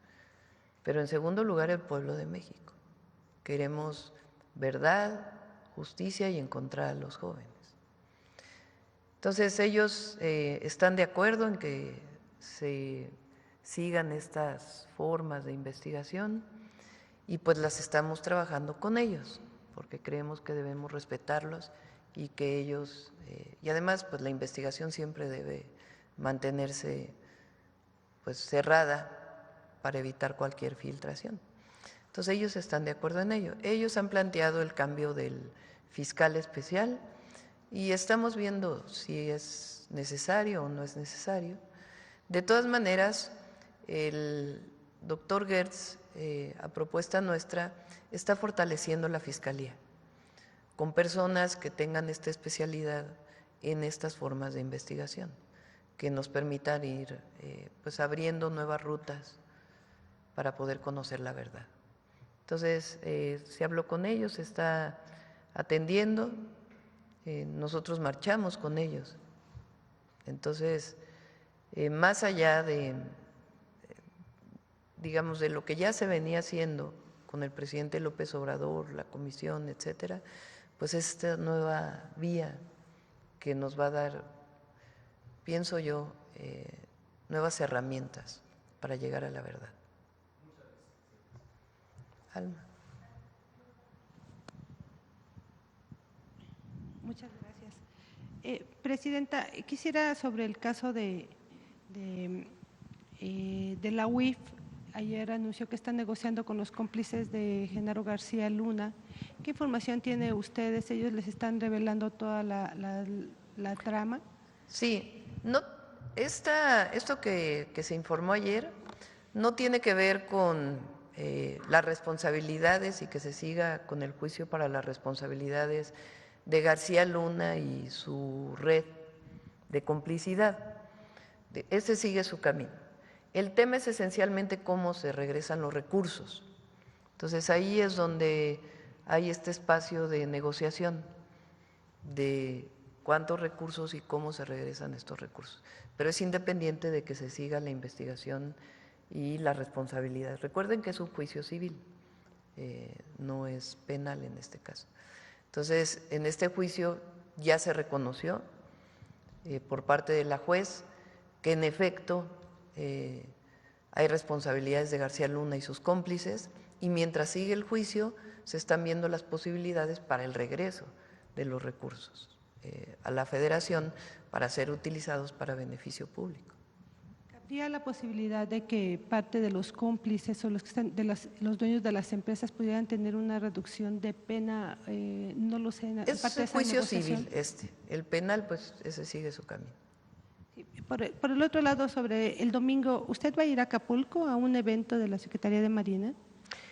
pero en segundo lugar el pueblo de México. Queremos verdad, justicia y encontrar a los jóvenes. Entonces ellos están de acuerdo en que se sigan estas formas de investigación y pues las estamos trabajando con ellos, porque creemos que debemos respetarlos y que ellos, y además pues la investigación siempre debe mantenerse pues cerrada para evitar cualquier filtración. Entonces ellos están de acuerdo en ello. Ellos han planteado el cambio del fiscal especial y estamos viendo si es necesario o no es necesario. De todas maneras, el doctor Gertz, a propuesta nuestra, está fortaleciendo la Fiscalía con personas que tengan esta especialidad en estas formas de investigación, que nos permitan ir pues abriendo nuevas rutas para poder conocer la verdad. Entonces, se habló con ellos, se está atendiendo, nosotros marchamos con ellos. Entonces, más allá de, digamos, de lo que ya se venía haciendo con el presidente López Obrador, la comisión, etcétera, pues esta nueva vía que nos va a dar, pienso yo, nuevas herramientas para llegar a la verdad. Alma. Muchas gracias. Presidenta, quisiera sobre el caso de la UIF. Ayer anunció que están negociando con los cómplices de Genaro García Luna. ¿Qué información tiene ustedes? ¿Ellos les están revelando toda la trama? Sí, no, esto que se informó ayer no tiene que ver con las responsabilidades y que se siga con el juicio para las responsabilidades de García Luna y su red de complicidad. Ese sigue su camino. El tema es esencialmente cómo se regresan los recursos. Entonces ahí es donde hay este espacio de negociación de cuántos recursos y cómo se regresan estos recursos. Pero es independiente de que se siga la investigación y la responsabilidad. Recuerden que es un juicio civil no es penal en este caso. Entonces, en este juicio ya se reconoció por parte de la juez que en efecto hay responsabilidades de García Luna y sus cómplices, y mientras sigue el juicio se están viendo las posibilidades para el regreso de los recursos a la Federación para ser utilizados para beneficio público. ¿Habría la posibilidad de que parte de los cómplices o los que están los dueños de las empresas pudieran tener una reducción de pena? No lo sé. Es parte de un esa juicio negociación. civil el penal pues ese sigue su camino. Por el otro lado, sobre el domingo, ¿usted va a ir a Acapulco a un evento de la Secretaría de Marina?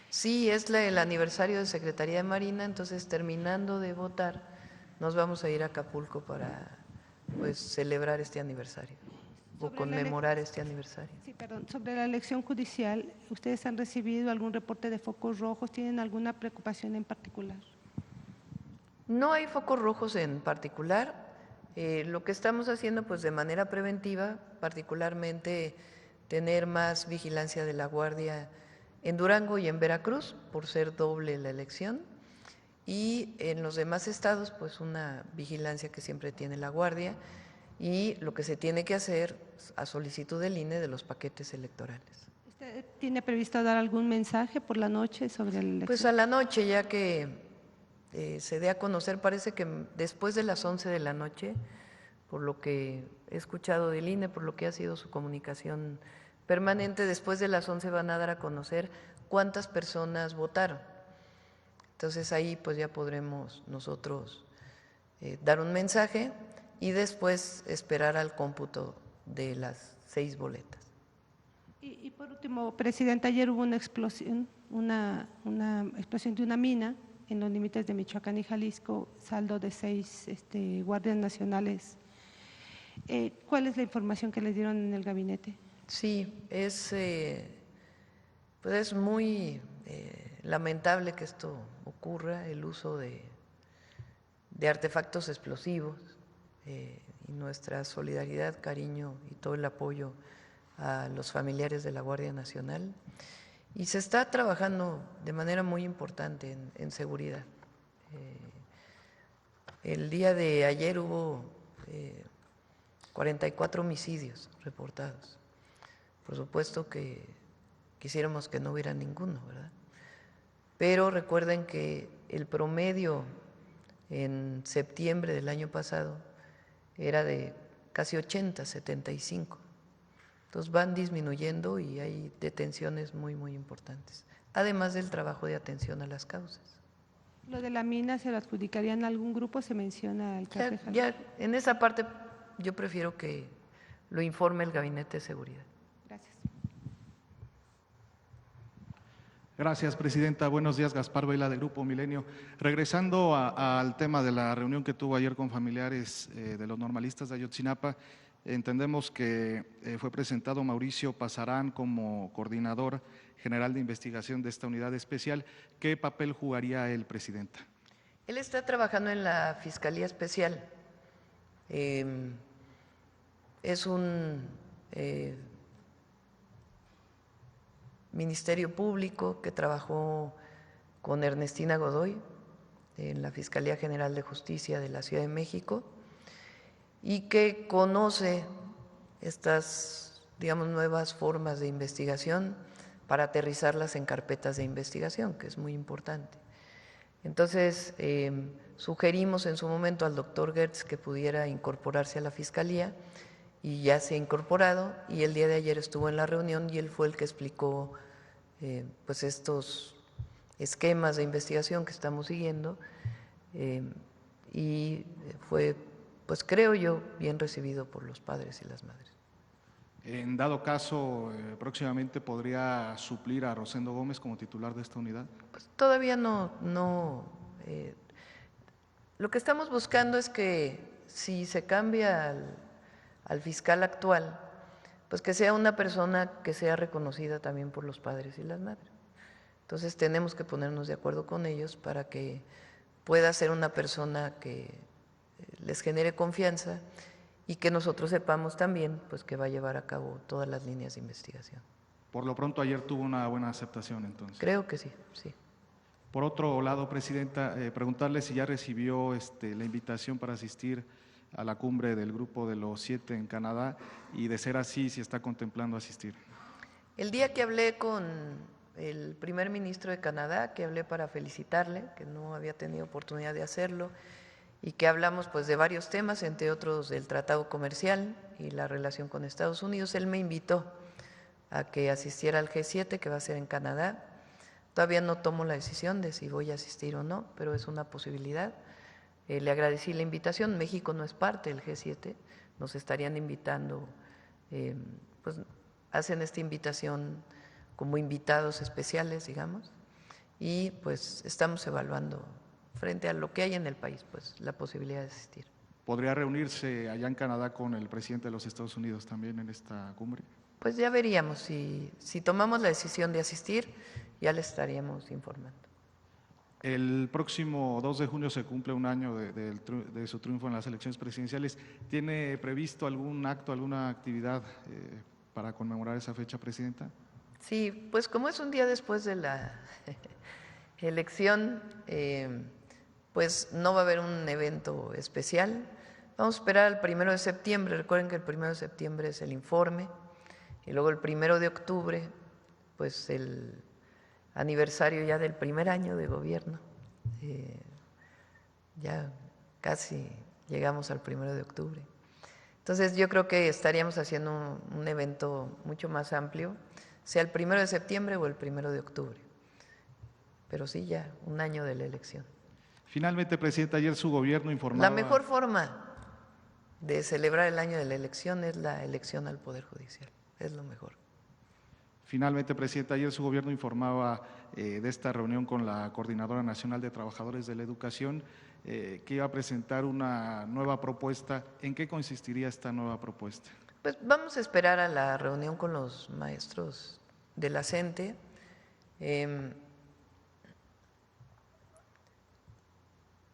Sí, es el aniversario de Secretaría de Marina, entonces terminando de votar nos vamos a ir a Acapulco para pues celebrar este aniversario o conmemorar este aniversario. Sí, perdón. Sobre la elección judicial, ¿ustedes han recibido algún reporte de focos rojos? ¿Tienen alguna preocupación en particular? No hay focos rojos en particular. Lo que estamos haciendo pues de manera preventiva, particularmente tener más vigilancia de la Guardia en Durango y en Veracruz, por ser doble la elección, y en los demás estados pues una vigilancia que siempre tiene la Guardia, y lo que se tiene que hacer a solicitud del INE de los paquetes electorales. ¿Usted tiene previsto dar algún mensaje por la noche sobre la elección? Pues a la noche, ya que se dé a conocer, parece que después de las 11 de la noche, por lo que he escuchado del INE, por lo que ha sido su comunicación permanente, después de las 11 van a dar a conocer cuántas personas votaron. Entonces ahí pues ya podremos nosotros dar un mensaje y después esperar al cómputo de las 6 boletas. Y por último, Presidenta, ayer hubo una explosión, una explosión de una mina en los límites de Michoacán y Jalisco, saldo de 6 guardias nacionales. ¿Cuál es la información que les dieron en el gabinete? Sí, pues es muy lamentable que esto ocurra, el uso de artefactos explosivos, y nuestra solidaridad, cariño y todo el apoyo a los familiares de la Guardia Nacional. Y se está trabajando de manera muy importante en seguridad. El día de ayer hubo 44 homicidios reportados. Por supuesto que quisiéramos que no hubiera ninguno, ¿verdad? Pero recuerden que el promedio en septiembre del año pasado era de casi 80, 75. Entonces van disminuyendo y hay detenciones muy, muy importantes, además del trabajo de atención a las causas. ¿Lo de la mina se lo adjudicarían a algún grupo? Se menciona al cártel Jalisco. Ya en esa parte yo prefiero que lo informe el Gabinete de Seguridad. Gracias. Gracias, Presidenta. Buenos días, Gaspar Vela, de Grupo Milenio. Regresando al tema de la reunión que tuvo ayer con familiares de los normalistas de Ayotzinapa, entendemos que fue presentado Mauricio Pasarán como coordinador general de investigación de esta unidad especial. ¿Qué papel jugaría él, Presidenta? Él está trabajando en la Fiscalía Especial. Es un Ministerio Público que trabajó con Ernestina Godoy en la Fiscalía General de Justicia de la Ciudad de México y que conoce estas, digamos, nuevas formas de investigación para aterrizarlas en carpetas de investigación, que es muy importante. Entonces, sugerimos en su momento al doctor Gertz que pudiera incorporarse a la Fiscalía y ya se ha incorporado, y el día de ayer estuvo en la reunión y él fue el que explicó pues estos esquemas de investigación que estamos siguiendo, y fue, pues creo yo, bien recibido por los padres y las madres. En dado caso, próximamente podría suplir a Rosendo Gómez como titular de esta unidad. Pues todavía no. Lo que estamos buscando es que si se cambia al fiscal actual, pues que sea una persona que sea reconocida también por los padres y las madres. Entonces tenemos que ponernos de acuerdo con ellos para que pueda ser una persona que les genere confianza y que nosotros sepamos también pues que va a llevar a cabo todas las líneas de investigación. Por lo pronto ayer tuvo una buena aceptación entonces. Creo que sí, sí. Por otro lado, Presidenta, preguntarle si ya recibió la invitación para asistir a la cumbre del Grupo de los 7 en Canadá y, de ser así, si está contemplando asistir. El día que hablé con el primer ministro de Canadá, que hablé para felicitarle, que no había tenido oportunidad de hacerlo, y que hablamos pues de varios temas, entre otros del tratado comercial y la relación con Estados Unidos, él me invitó a que asistiera al G7, que va a ser en Canadá. Todavía no tomo la decisión de si voy a asistir o no, pero es una posibilidad. Le agradecí la invitación. México no es parte del G7, nos estarían invitando, pues hacen esta invitación como invitados especiales, digamos, y pues estamos evaluando frente a lo que hay en el país, pues la posibilidad de asistir. ¿Podría reunirse allá en Canadá con el presidente de los Estados Unidos también en esta cumbre? Pues ya veríamos, si tomamos la decisión de asistir, ya le estaríamos informando. El próximo 2 de junio se cumple un año de su triunfo en las elecciones presidenciales. ¿Tiene previsto algún acto, alguna actividad para conmemorar esa fecha, Presidenta? Sí, pues como es un día después de la elección, pues no va a haber un evento especial. Vamos a esperar al 1 de septiembre. Recuerden que el 1 de septiembre es el informe. Y luego el 1 de octubre, pues el aniversario ya del primer año de gobierno. Ya casi llegamos al 1 de octubre. Entonces yo creo que estaríamos haciendo un evento mucho más amplio, sea el 1 de septiembre o el 1 de octubre. Pero sí, ya un año de la elección. Finalmente, Presidenta, ayer su gobierno informaba… La mejor forma de celebrar el año de la elección es la elección al Poder Judicial. Es lo mejor. Finalmente, Presidenta, ayer su gobierno informaba de esta reunión con la Coordinadora Nacional de Trabajadores de la Educación, que iba a presentar una nueva propuesta. ¿En qué consistiría esta nueva propuesta? Pues vamos a esperar a la reunión con los maestros de la CENTE.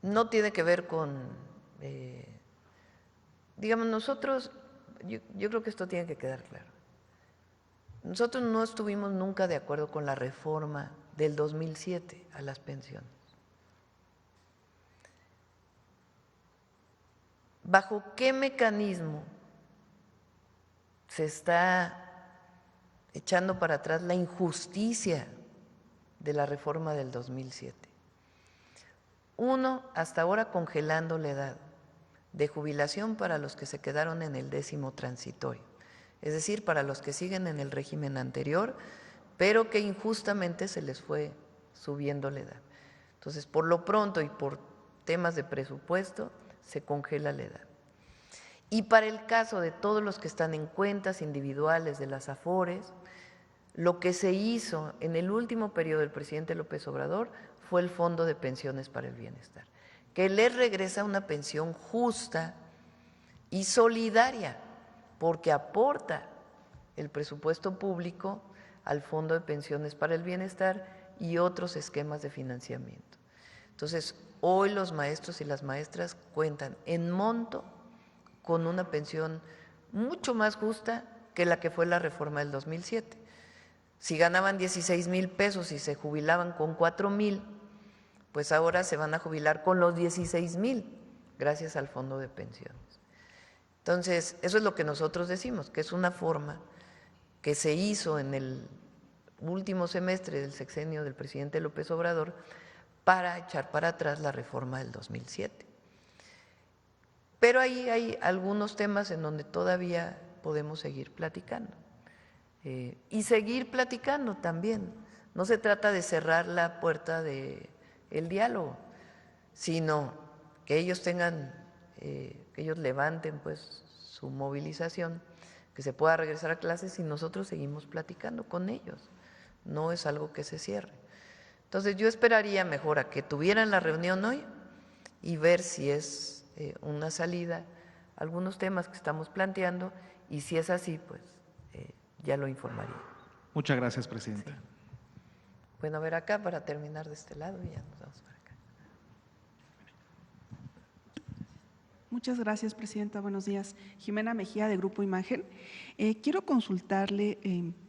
No tiene que ver con, digamos, nosotros, yo creo que esto tiene que quedar claro. Nosotros no estuvimos nunca de acuerdo con la reforma del 2007 a las pensiones. ¿Bajo qué mecanismo se está echando para atrás la injusticia de la reforma del 2007? Uno, hasta ahora congelando la edad de jubilación para los que se quedaron en el 10º transitorio. Es decir, para los que siguen en el régimen anterior, pero que injustamente se les fue subiendo la edad. Entonces, por lo pronto y por temas de presupuesto, se congela la edad. Y para el caso de todos los que están en cuentas individuales de las AFORES, lo que se hizo en el último periodo del presidente López Obrador fue el Fondo de Pensiones para el Bienestar, que les regresa una pensión justa y solidaria, porque aporta el presupuesto público al Fondo de Pensiones para el Bienestar y otros esquemas de financiamiento. Entonces, hoy los maestros y las maestras cuentan en monto con una pensión mucho más justa que la que fue la reforma del 2007. Si ganaban 16,000 pesos y se jubilaban con 4,000, pues ahora se van a jubilar con los 16,000 gracias al Fondo de Pensiones. Entonces, eso es lo que nosotros decimos, que es una forma que se hizo en el último semestre del sexenio del presidente López Obrador para echar para atrás la reforma del 2007. Pero ahí hay algunos temas en donde todavía podemos seguir platicando. Y seguir platicando también. No se trata de cerrar la puerta del diálogo, sino que ellos tengan… que ellos levanten pues su movilización, que se pueda regresar a clases y nosotros seguimos platicando con ellos, no es algo que se cierre. Entonces yo esperaría mejor a que tuvieran la reunión hoy y ver si es una salida, algunos temas que estamos planteando, y si es así, pues ya lo informaría. Muchas gracias, Presidenta. Sí. Bueno, a ver acá para terminar de este lado y ya nos vamos para acá. Muchas gracias, Presidenta. Buenos días. Jimena Mejía, de Grupo Imagen. Quiero consultarle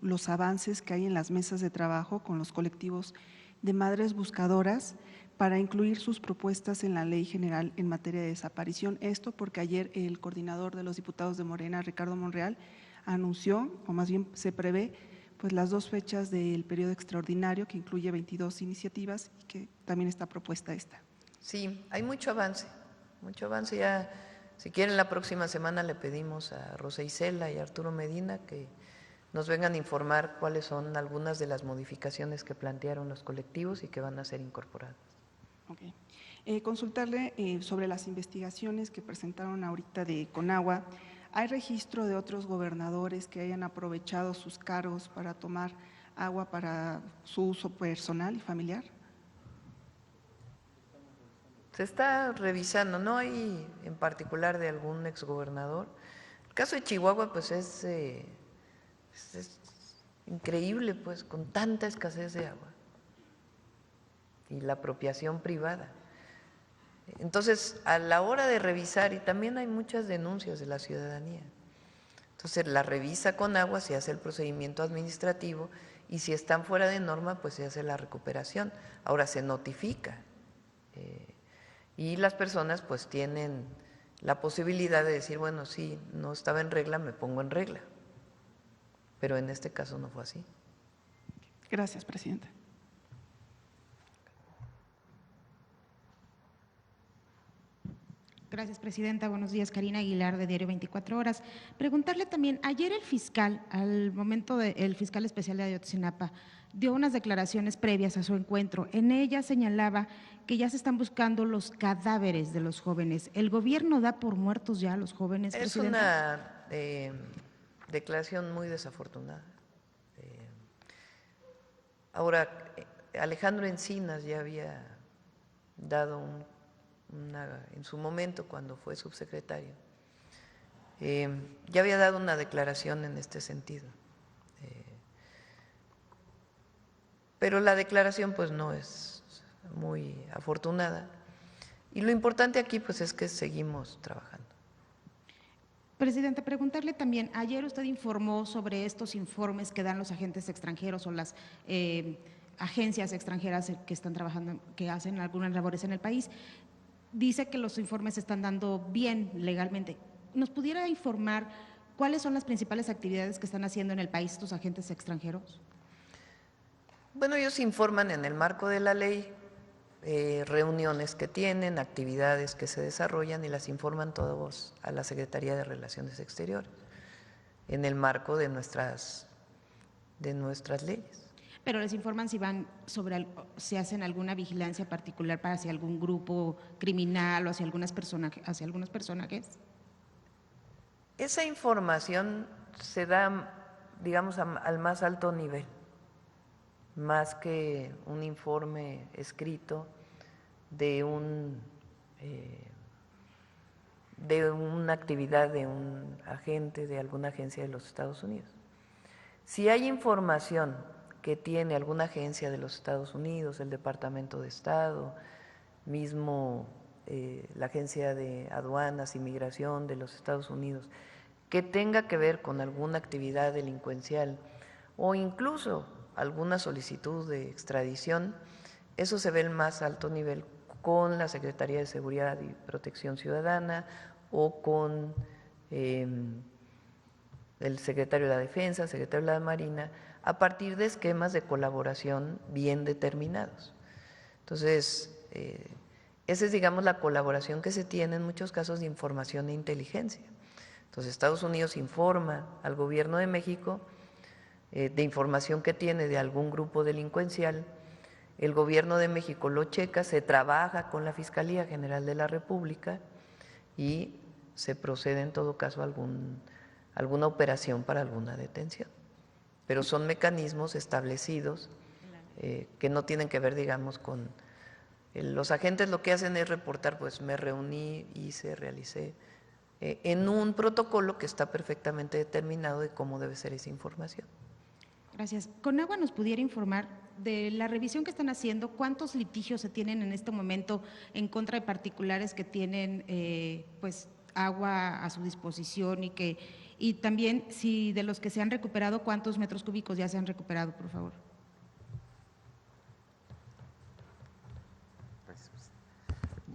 los avances que hay en las mesas de trabajo con los colectivos de Madres Buscadoras para incluir sus propuestas en la Ley General en materia de desaparición. Esto porque ayer el coordinador de los diputados de Morena, Ricardo Monreal, anunció, o más bien se prevé, pues las 2 fechas del periodo extraordinario, que incluye 22 iniciativas y que también está propuesta esta. Sí, hay mucho avance ya. Si quieren, la próxima semana le pedimos a Rosa Isela y a Arturo Medina que nos vengan a informar cuáles son algunas de las modificaciones que plantearon los colectivos y que van a ser incorporadas. Okay. Consultarle sobre las investigaciones que presentaron ahorita de Conagua. ¿Hay registro de otros gobernadores que hayan aprovechado sus cargos para tomar agua para su uso personal y familiar? Se está revisando, no hay en particular de algún exgobernador. El caso de Chihuahua, pues es increíble, pues, con tanta escasez de agua y la apropiación privada. Entonces, a la hora de revisar, y también hay muchas denuncias de la ciudadanía, entonces la revisa con agua, se hace el procedimiento administrativo y si están fuera de norma, pues se hace la recuperación. Ahora se notifica y las personas pues tienen la posibilidad de decir, bueno, sí, no estaba en regla, me pongo en regla. Pero en este caso no fue así. Gracias, presidenta. Gracias, presidenta. Buenos días, Karina Aguilar, de Diario 24 Horas. Preguntarle también, ayer el fiscal, el fiscal especial de Ayotzinapa, dio unas declaraciones previas a su encuentro. En ellas señalaba que ya se están buscando los cadáveres de los jóvenes. ¿El gobierno da por muertos ya a los jóvenes, presidenta? Es una declaración muy desafortunada. Ahora, Alejandro Encinas ya había dado en su momento, cuando fue subsecretario, ya había dado una declaración en este sentido. Pero la declaración pues no es muy afortunada. Y lo importante aquí pues es que seguimos trabajando. Presidente, preguntarle también, ayer usted informó sobre estos informes que dan los agentes extranjeros o las agencias extranjeras que están trabajando, que hacen algunas labores en el país. Dice que los informes se están dando bien legalmente. ¿Nos pudiera informar cuáles son las principales actividades que están haciendo en el país estos agentes extranjeros? Bueno, ellos informan en el marco de la ley, reuniones que tienen, actividades que se desarrollan y las informan todos a la Secretaría de Relaciones Exteriores, en el marco de nuestras leyes. Pero les informan si hacen alguna vigilancia particular para hacia algún grupo criminal o hacia algunos personajes. Esa información se da, digamos, al más alto nivel, más que un informe escrito de una actividad de un agente de alguna agencia de los Estados Unidos. Si hay información que tiene alguna agencia de los Estados Unidos, el Departamento de Estado, mismo la Agencia de Aduanas y Migración de los Estados Unidos, que tenga que ver con alguna actividad delincuencial o incluso alguna solicitud de extradición, eso se ve en más alto nivel con la Secretaría de Seguridad y Protección Ciudadana o con el secretario de la Defensa, el secretario de la Marina, a partir de esquemas de colaboración bien determinados. Entonces, esa es, digamos, la colaboración que se tiene en muchos casos de información e inteligencia. Entonces, Estados Unidos informa al gobierno de México de información que tiene de algún grupo delincuencial, el gobierno de México lo checa, se trabaja con la Fiscalía General de la República y se procede en todo caso a alguna operación para alguna detención. Pero son mecanismos establecidos que no tienen que ver, digamos, con… los agentes lo que hacen es reportar, pues me reuní, hice, realicé, en un protocolo que está perfectamente determinado de cómo debe ser esa información. Gracias. ¿Conagua nos pudiera informar de la revisión que están haciendo? ¿Cuántos litigios se tienen en este momento en contra de particulares que tienen pues agua a su disposición y también si de los que se han recuperado, cuántos metros cúbicos ya se han recuperado, por favor?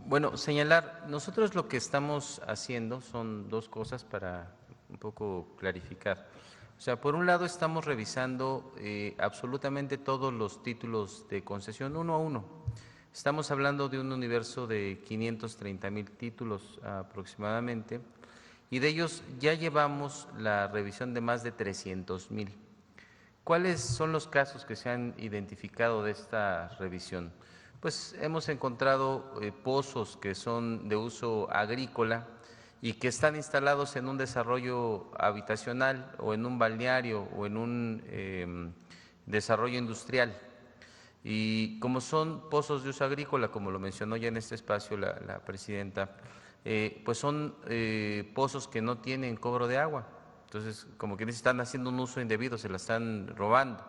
Bueno, señalar, nosotros lo que estamos haciendo son dos cosas para un poco clarificar. O sea, por un lado estamos revisando absolutamente todos los títulos de concesión uno a uno. Estamos hablando de un universo de 530,000 títulos aproximadamente, y de ellos ya llevamos la revisión de más de 300,000. ¿Cuáles son los casos que se han identificado de esta revisión? Pues hemos encontrado pozos que son de uso agrícola y que están instalados en un desarrollo habitacional o en un balneario o en un desarrollo industrial. Y como son pozos de uso agrícola, como lo mencionó ya en este espacio la presidenta, pues son pozos que no tienen cobro de agua. Entonces, como que están haciendo un uso indebido, se la están robando.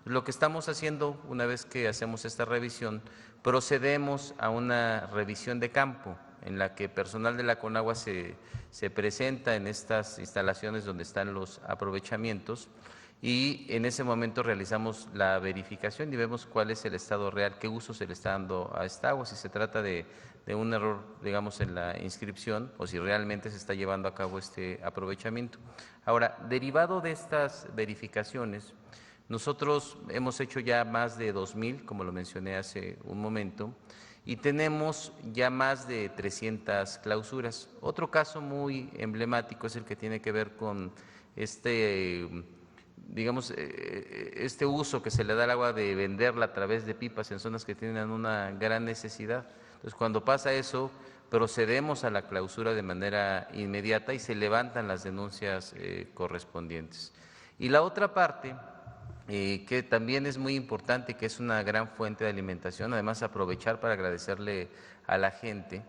Lo que estamos haciendo, una vez que hacemos esta revisión, procedemos a una revisión de campo, en la que personal de la Conagua se presenta en estas instalaciones donde están los aprovechamientos, y en ese momento realizamos la verificación y vemos cuál es el estado real, qué uso se le está dando a esta agua, si se trata de un error, digamos, en la inscripción o si realmente se está llevando a cabo este aprovechamiento. Ahora, derivado de estas verificaciones, nosotros hemos hecho ya más de 2,000, como lo mencioné hace un momento, y tenemos ya más de 300 clausuras. Otro caso muy emblemático es el que tiene que ver con digamos, este uso que se le da al agua de venderla a través de pipas en zonas que tienen una gran necesidad. Entonces, cuando pasa eso, procedemos a la clausura de manera inmediata y se levantan las denuncias correspondientes. Y la otra parte, que también es muy importante, que es una gran fuente de alimentación, además aprovechar para agradecerle a la gente,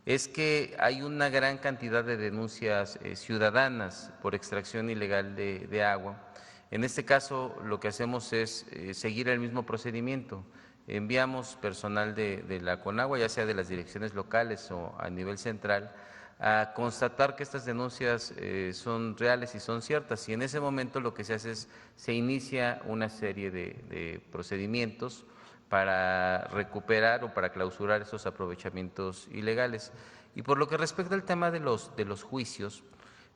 es que hay una gran cantidad de denuncias ciudadanas por extracción ilegal de agua. En este caso, lo que hacemos es seguir el mismo procedimiento. Enviamos personal de la Conagua, ya sea de las direcciones locales o a nivel central, a constatar que estas denuncias son reales y son ciertas, y en ese momento lo que se hace es, se inicia una serie de procedimientos para recuperar o para clausurar esos aprovechamientos ilegales. Y por lo que respecta al tema de los juicios,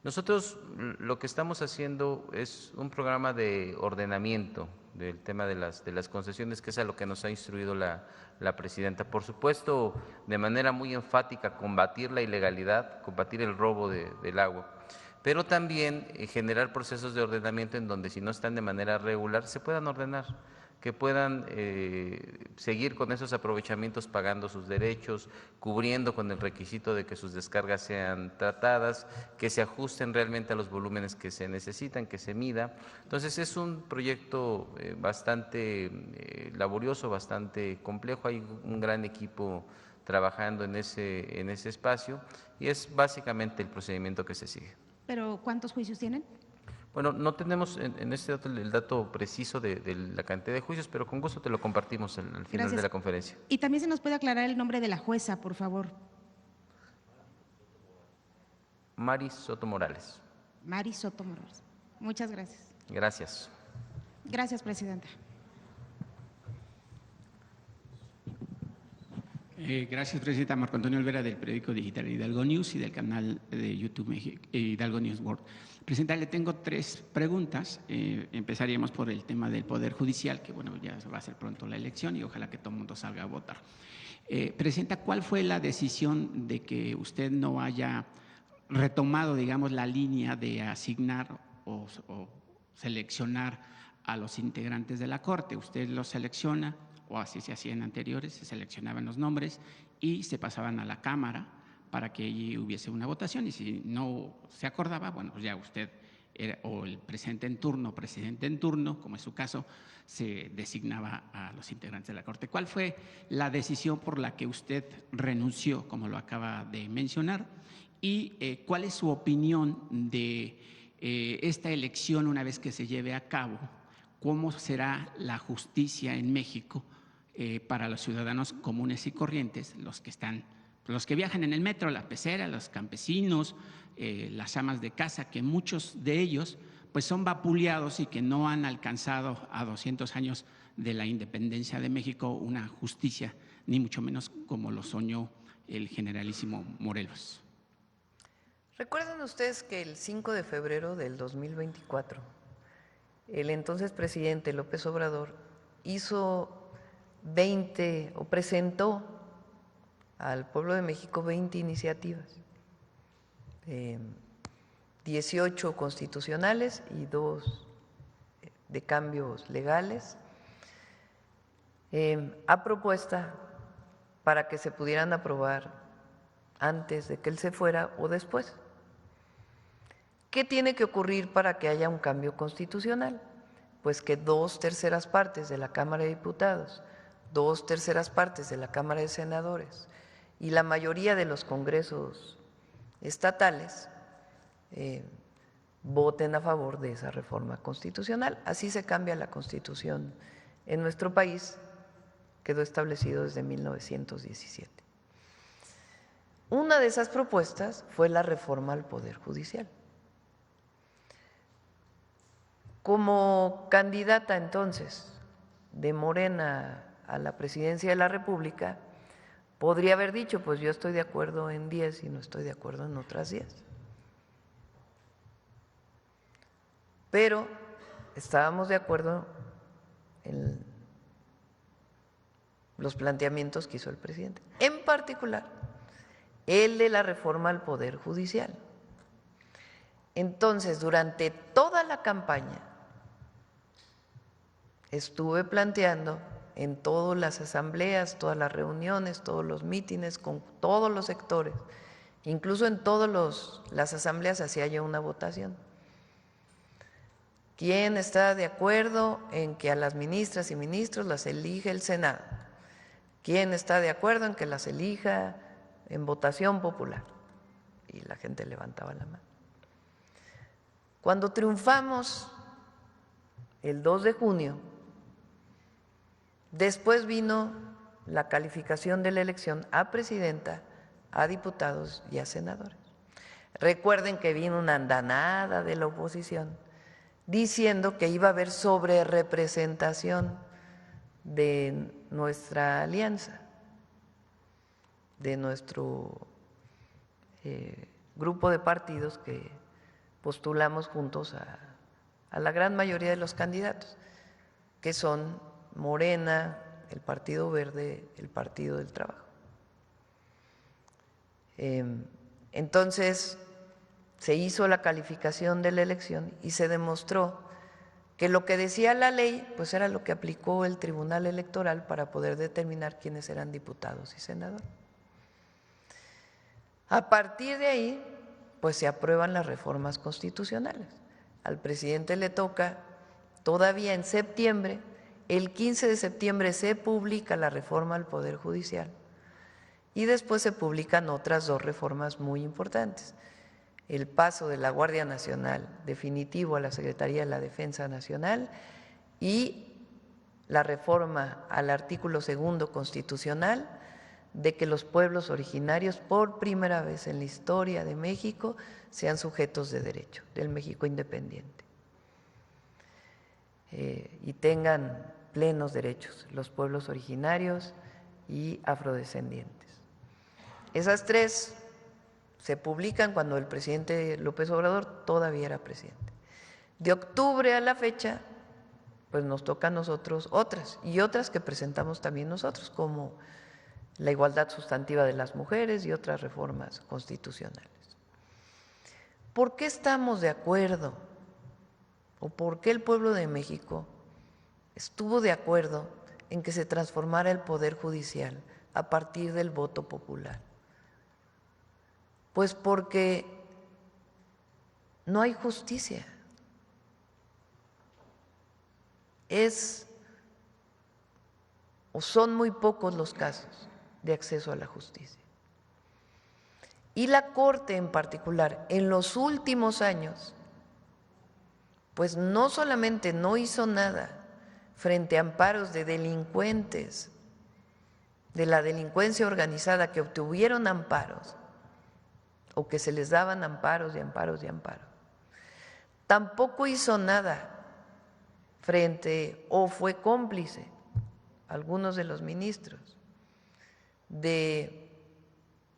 nosotros lo que estamos haciendo es un programa de ordenamiento del tema de las concesiones, que es a lo que nos ha instruido la presidenta. Por supuesto, de manera muy enfática, combatir la ilegalidad, combatir el robo del agua, pero también generar procesos de ordenamiento en donde, si no están de manera regular, se puedan ordenar, que puedan seguir con esos aprovechamientos pagando sus derechos, cubriendo con el requisito de que sus descargas sean tratadas, que se ajusten realmente a los volúmenes que se necesitan, que se mida. Entonces es un proyecto bastante laborioso, bastante complejo, hay un gran equipo trabajando en ese espacio y es básicamente el procedimiento que se sigue. ¿Pero cuántos juicios tienen? Bueno, no tenemos en este dato el dato preciso de la cantidad de juicios, pero con gusto te lo compartimos al final Gracias. de la conferencia. Y también se nos puede aclarar el nombre de la jueza, por favor. Mari Soto Morales. Mari Soto Morales. Muchas gracias. Gracias. Gracias, presidenta. Gracias, presidenta. Marco Antonio Olvera, del periódico digital Hidalgo News y del canal de YouTube Hidalgo News World. Presidenta, le tengo 3 preguntas. Empezaríamos por el tema del Poder Judicial, que bueno, ya va a ser pronto la elección y ojalá que todo el mundo salga a votar. Presidenta, ¿cuál fue la decisión de que usted no haya retomado, digamos, la línea de asignar o seleccionar a los integrantes de la Corte? Usted los selecciona, o así se hacía en anteriores, se seleccionaban los nombres y se pasaban a la Cámara para que allí hubiese una votación, y si no se acordaba, bueno, pues ya usted era, o el presidente en turno, como es su caso, se designaba a los integrantes de la Corte. ¿Cuál fue la decisión por la que usted renunció, como lo acaba de mencionar? Y ¿cuál es su opinión de esta elección una vez que se lleve a cabo? ¿Cómo será la justicia en México para los ciudadanos comunes y corrientes, los que viajan en el metro, la pecera, los campesinos, las amas de casa, que muchos de ellos pues son vapuleados y que no han alcanzado a 200 años de la independencia de México una justicia, ni mucho menos como lo soñó el generalísimo Morelos. Recuerden ustedes que el 5 de febrero del 2024, el entonces presidente López Obrador presentó al pueblo de México 20 iniciativas, 18 constitucionales y 2 de cambios legales, a propuesta para que se pudieran aprobar antes de que él se fuera o después. ¿Qué tiene que ocurrir para que haya un cambio constitucional? Pues que 2/3 partes de la Cámara de Diputados, 2/3 partes de la Cámara de Senadores y la mayoría de los congresos estatales voten a favor de esa reforma constitucional. Así se cambia la Constitución en nuestro país, quedó establecido desde 1917. Una de esas propuestas fue la reforma al Poder Judicial. Como candidata entonces de Morena a la presidencia de la República, podría haber dicho, pues yo estoy de acuerdo en 10 y no estoy de acuerdo en otras 10. Pero estábamos de acuerdo en los planteamientos que hizo el presidente, en particular el de la reforma al Poder Judicial. Entonces, durante toda la campaña estuve planteando en todas las asambleas, todas las reuniones, todos los mítines, con todos los sectores, incluso en todas las asambleas hacía yo una votación. ¿Quién está de acuerdo en que a las ministras y ministros las elige el Senado? ¿Quién está de acuerdo en que las elija en votación popular? Y la gente levantaba la mano. Cuando triunfamos el 2 de junio, después vino la calificación de la elección a presidenta, a diputados y a senadores. Recuerden que vino una andanada de la oposición diciendo que iba a haber sobrerepresentación de nuestra alianza, de nuestro grupo de partidos que postulamos juntos a la gran mayoría de los candidatos, que son Morena, el Partido Verde, el Partido del Trabajo. Entonces, se hizo la calificación de la elección y se demostró que lo que decía la ley, pues era lo que aplicó el Tribunal Electoral para poder determinar quiénes eran diputados y senadores. A partir de ahí, pues se aprueban las reformas constitucionales. Al presidente le toca todavía en septiembre, el 15 de septiembre se publica la reforma al Poder Judicial y después se publican otras 2 reformas muy importantes. El paso de la Guardia Nacional definitivo a la Secretaría de la Defensa Nacional y la reforma al artículo 2 constitucional de que los pueblos originarios por primera vez en la historia de México sean sujetos de derecho del México independiente y tengan plenos derechos los pueblos originarios y afrodescendientes. Esas 3 se publican cuando el presidente López Obrador todavía era presidente. De octubre a la fecha, pues nos toca a nosotros otras y otras que presentamos también nosotros, como la igualdad sustantiva de las mujeres y otras reformas constitucionales. ¿Por qué estamos de acuerdo? ¿O por qué el pueblo de México estuvo de acuerdo en que se transformara el Poder Judicial a partir del voto popular? Pues porque no hay justicia. Son muy pocos los casos de acceso a la justicia. Y la Corte en particular, en los últimos años, pues no solamente no hizo nada frente a amparos de delincuentes, de la delincuencia organizada que obtuvieron amparos, o que se les daban amparos y amparos y amparos. Tampoco hizo nada frente, o fue cómplice, algunos de los ministros, de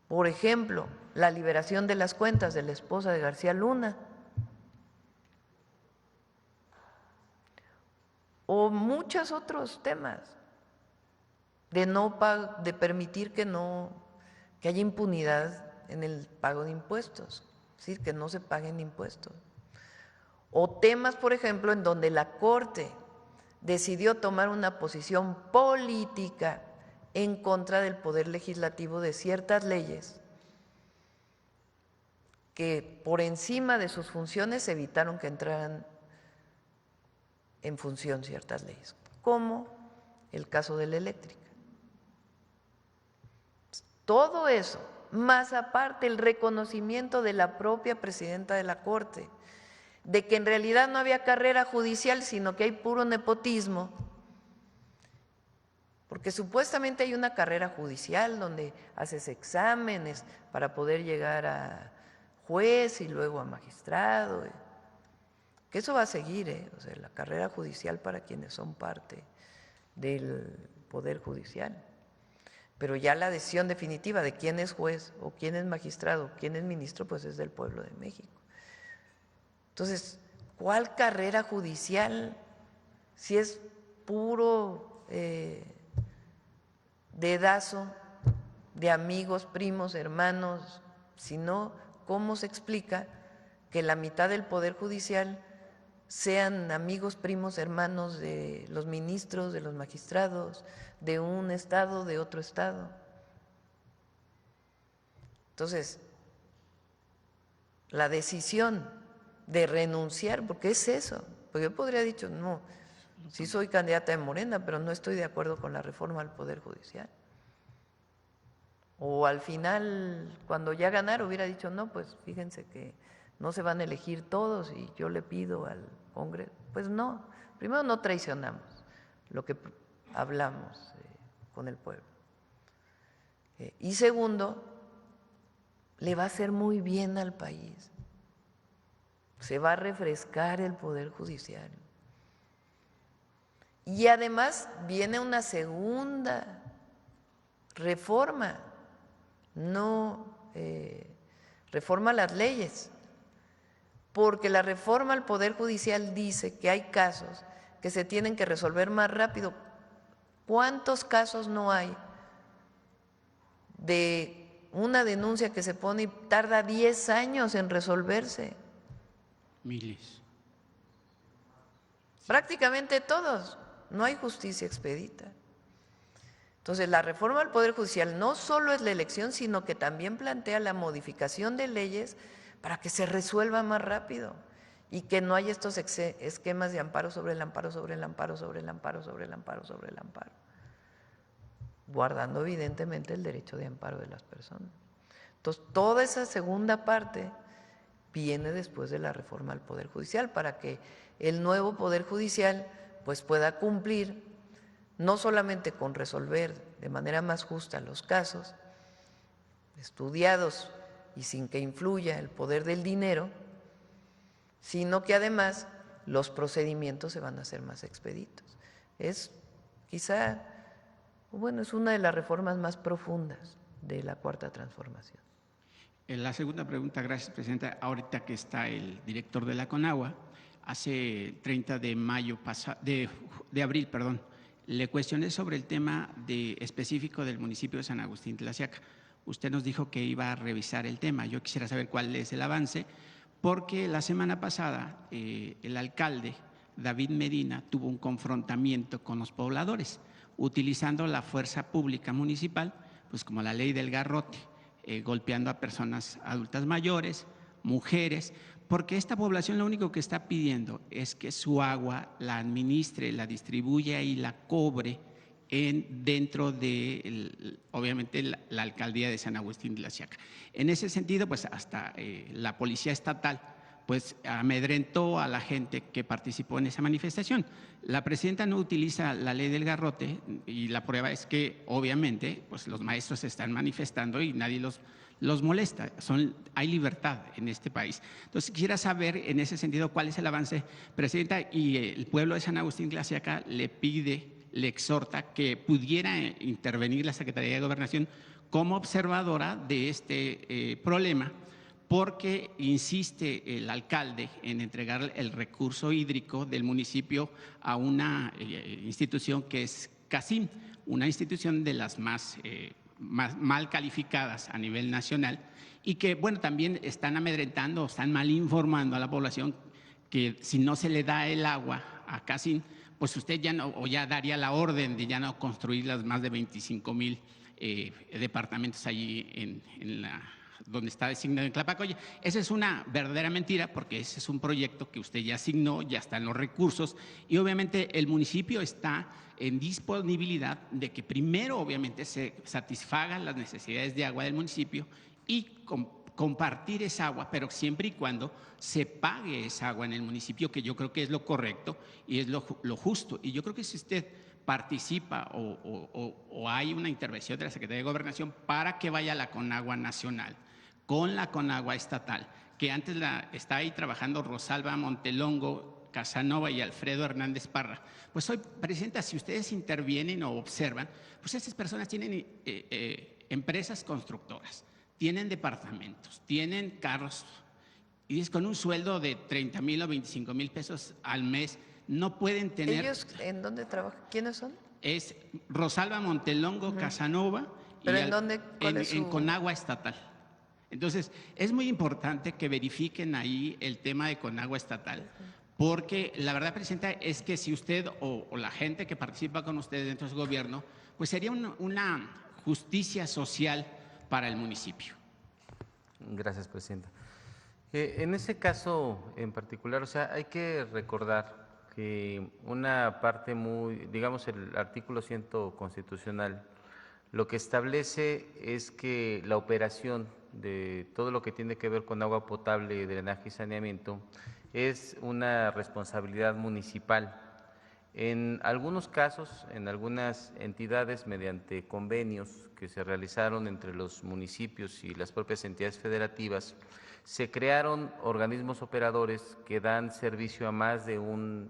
Por ejemplo, la liberación de las cuentas de la esposa de García Luna. O muchos otros temas de permitir que haya impunidad en el pago de impuestos, es decir, que no se paguen impuestos. O temas, por ejemplo, en donde la Corte decidió tomar una posición política en contra del poder legislativo de ciertas leyes que por encima de sus funciones evitaron que entraran en función ciertas leyes, como el caso de la eléctrica. Todo eso, más aparte el reconocimiento de la propia presidenta de la Corte, de que en realidad no había carrera judicial, sino que hay puro nepotismo, porque supuestamente hay una carrera judicial donde haces exámenes para poder llegar a juez y luego a magistrado, que eso va a seguir, o sea, la carrera judicial para quienes son parte del Poder Judicial. Pero ya la decisión definitiva de quién es juez o quién es magistrado, quién es ministro, pues es del pueblo de México. Entonces, ¿cuál carrera judicial si es puro dedazo de amigos, primos, hermanos? Si no, ¿cómo se explica que la mitad del Poder Judicial sean amigos, primos, hermanos de los ministros, de los magistrados, de un estado, de otro estado? Entonces, la decisión de renunciar, porque es eso, porque yo podría haber dicho, no, sí soy candidata de Morena, pero no estoy de acuerdo con la reforma al Poder Judicial. O al final, cuando ya ganara, hubiera dicho, no, pues fíjense que no se van a elegir todos y yo le pido al Congreso. Pues no, primero no traicionamos lo que hablamos con el pueblo. Y segundo, le va a hacer muy bien al país. Se va a refrescar el Poder Judicial. Y además viene una segunda reforma, reforma a las leyes, porque la reforma al Poder Judicial dice que hay casos que se tienen que resolver más rápido. ¿Cuántos casos no hay de una denuncia que se pone y tarda 10 años en resolverse? Miles. Prácticamente todos. No hay justicia expedita. Entonces, la reforma al Poder Judicial no solo es la elección, sino que también plantea la modificación de leyes para que se resuelva más rápido y que no haya estos esquemas de amparo sobre el amparo, sobre el amparo, sobre el amparo, sobre el amparo, sobre el amparo, guardando evidentemente el derecho de amparo de las personas. Entonces, toda esa segunda parte viene después de la reforma al Poder Judicial para que el nuevo Poder Judicial pues pueda cumplir no solamente con resolver de manera más justa los casos estudiados y sin que influya el poder del dinero, sino que además los procedimientos se van a hacer más expeditos. Es quizá, bueno, es una de las reformas más profundas de la Cuarta Transformación. La segunda pregunta, gracias, Presidenta. Ahorita que está el director de la CONAGUA, hace 30 de abril, le cuestioné sobre el tema específico del municipio de San Agustín Tlaxiaca. Usted nos dijo que iba a revisar el tema. Yo quisiera saber cuál es el avance, porque la semana pasada el alcalde David Medina tuvo un confrontamiento con los pobladores, utilizando la fuerza pública municipal, pues como la ley del garrote, golpeando a personas adultas mayores, mujeres, porque esta población lo único que está pidiendo es que su agua la administre, la distribuya y la cobre dentro de, obviamente, la alcaldía de San Agustín de Tlaxiaca. En ese sentido, pues hasta la policía estatal pues amedrentó a la gente que participó en esa manifestación. La presidenta no utiliza la ley del garrote y la prueba es que, obviamente, pues los maestros se están manifestando y nadie los molesta. Hay libertad en este país. Entonces, quisiera saber en ese sentido cuál es el avance, Presidenta, y el pueblo de San Agustín Tlaxiaca le exhorta que pudiera intervenir la Secretaría de Gobernación como observadora de este problema, porque insiste el alcalde en entregar el recurso hídrico del municipio a una institución que es CACIM, una institución de las más mal calificadas a nivel nacional, y que, bueno, también están amedrentando, están mal informando a la población que si no se le da el agua a CACIM, pues usted ya no, o ya daría la orden de ya no construir las más de 25,000 departamentos allí en donde está designado en Tlapacoya. Esa es una verdadera mentira, porque ese es un proyecto que usted ya asignó, ya están los recursos, y obviamente el municipio está en disponibilidad de que primero obviamente se satisfagan las necesidades de agua del municipio y compartir esa agua, pero siempre y cuando se pague esa agua en el municipio, que yo creo que es lo correcto y es lo justo. Y yo creo que si usted participa o hay una intervención de la Secretaría de Gobernación para que vaya la Conagua Nacional con la Conagua Estatal, que antes está ahí trabajando Rosalba Montelongo, Casanova y Alfredo Hernández Parra. Pues hoy, Presidenta, si ustedes intervienen o observan, pues estas personas tienen empresas constructoras, tienen departamentos, tienen carros, y es con un sueldo de 30,000 o 25,000 pesos al mes, no pueden tener… ¿Ellos en dónde trabajan? ¿Quiénes son? Es Rosalba Montelongo, Casanova. ¿Pero en dónde? En Conagua Estatal. Entonces, es muy importante que verifiquen ahí el tema de Conagua Estatal, porque la verdad, Presidenta, es que si usted o la gente que participa con usted dentro de su gobierno, pues sería una justicia social para el municipio. Gracias, Presidenta. En ese caso en particular, o sea, hay que recordar que una parte muy, digamos, el artículo 100 constitucional, lo que establece es que la operación de todo lo que tiene que ver con agua potable, drenaje y saneamiento es una responsabilidad municipal. En algunos casos, en algunas entidades, mediante convenios que se realizaron entre los municipios y las propias entidades federativas, se crearon organismos operadores que dan servicio a más de un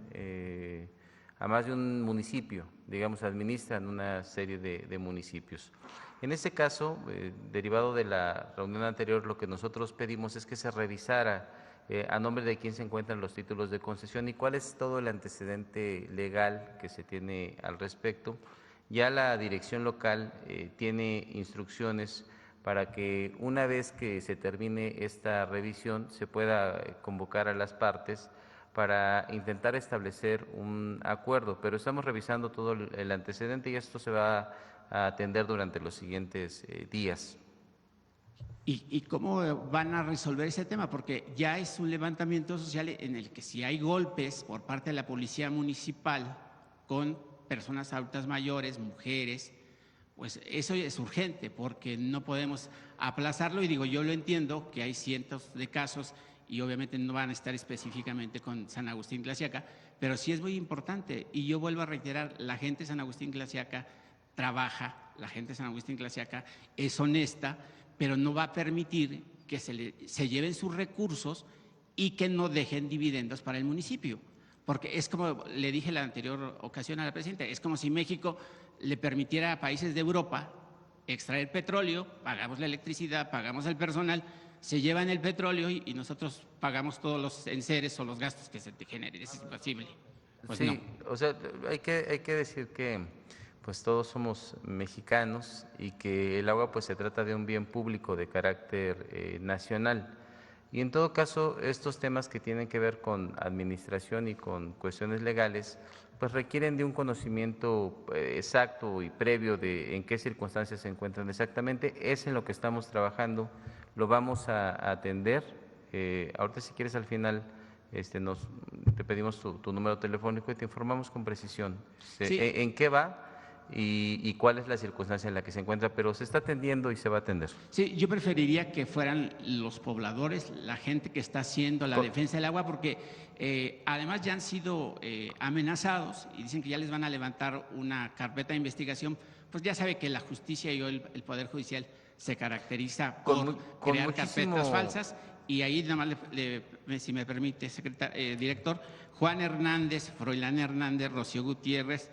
municipio, digamos, administran una serie de municipios. En este caso, derivado de la reunión anterior, lo que nosotros pedimos es que se revisara a nombre de quién se encuentran los títulos de concesión y cuál es todo el antecedente legal que se tiene al respecto. Ya la dirección local tiene instrucciones para que una vez que se termine esta revisión se pueda convocar a las partes para intentar establecer un acuerdo, pero estamos revisando todo el antecedente y esto se va a atender durante los siguientes días. ¿Y cómo van a resolver ese tema? Porque ya es un levantamiento social en el que si hay golpes por parte de la policía municipal con personas adultas mayores, mujeres, pues eso es urgente porque no podemos aplazarlo. Y digo, yo lo entiendo que hay cientos de casos y obviamente no van a estar específicamente con San Agustín Tlaxiaca, pero sí es muy importante. Y yo vuelvo a reiterar, la gente de San Agustín Tlaxiaca trabaja, la gente de San Agustín Tlaxiaca es honesta, pero no va a permitir que se lleven sus recursos y que no dejen dividendos para el municipio. Porque es como le dije la anterior ocasión a la presidenta, es como si México le permitiera a países de Europa extraer petróleo, pagamos la electricidad, pagamos el personal, se llevan el petróleo y nosotros pagamos todos los enseres o los gastos que se te generen. Es imposible. Pues sí, no. O sea, hay que decir que pues todos somos mexicanos y que el agua pues se trata de un bien público de carácter nacional. Y en todo caso, estos temas que tienen que ver con administración y con cuestiones legales, pues requieren de un conocimiento exacto y previo de en qué circunstancias se encuentran exactamente. Es en lo que estamos trabajando, lo vamos a atender. Ahorita si quieres al final te pedimos tu número telefónico y te informamos con precisión Sí. en qué va y cuál es la circunstancia en la que se encuentra, pero se está atendiendo y se va a atender. Sí, yo preferiría que fueran los pobladores, la gente que está haciendo la defensa del agua, porque además ya han sido amenazados y dicen que ya les van a levantar una carpeta de investigación. Pues ya sabe que la justicia y el Poder Judicial se caracteriza por crear carpetas falsas. Y ahí nada más, si me permite, director, Juan Hernández, Froilán Hernández, Rocío Gutiérrez,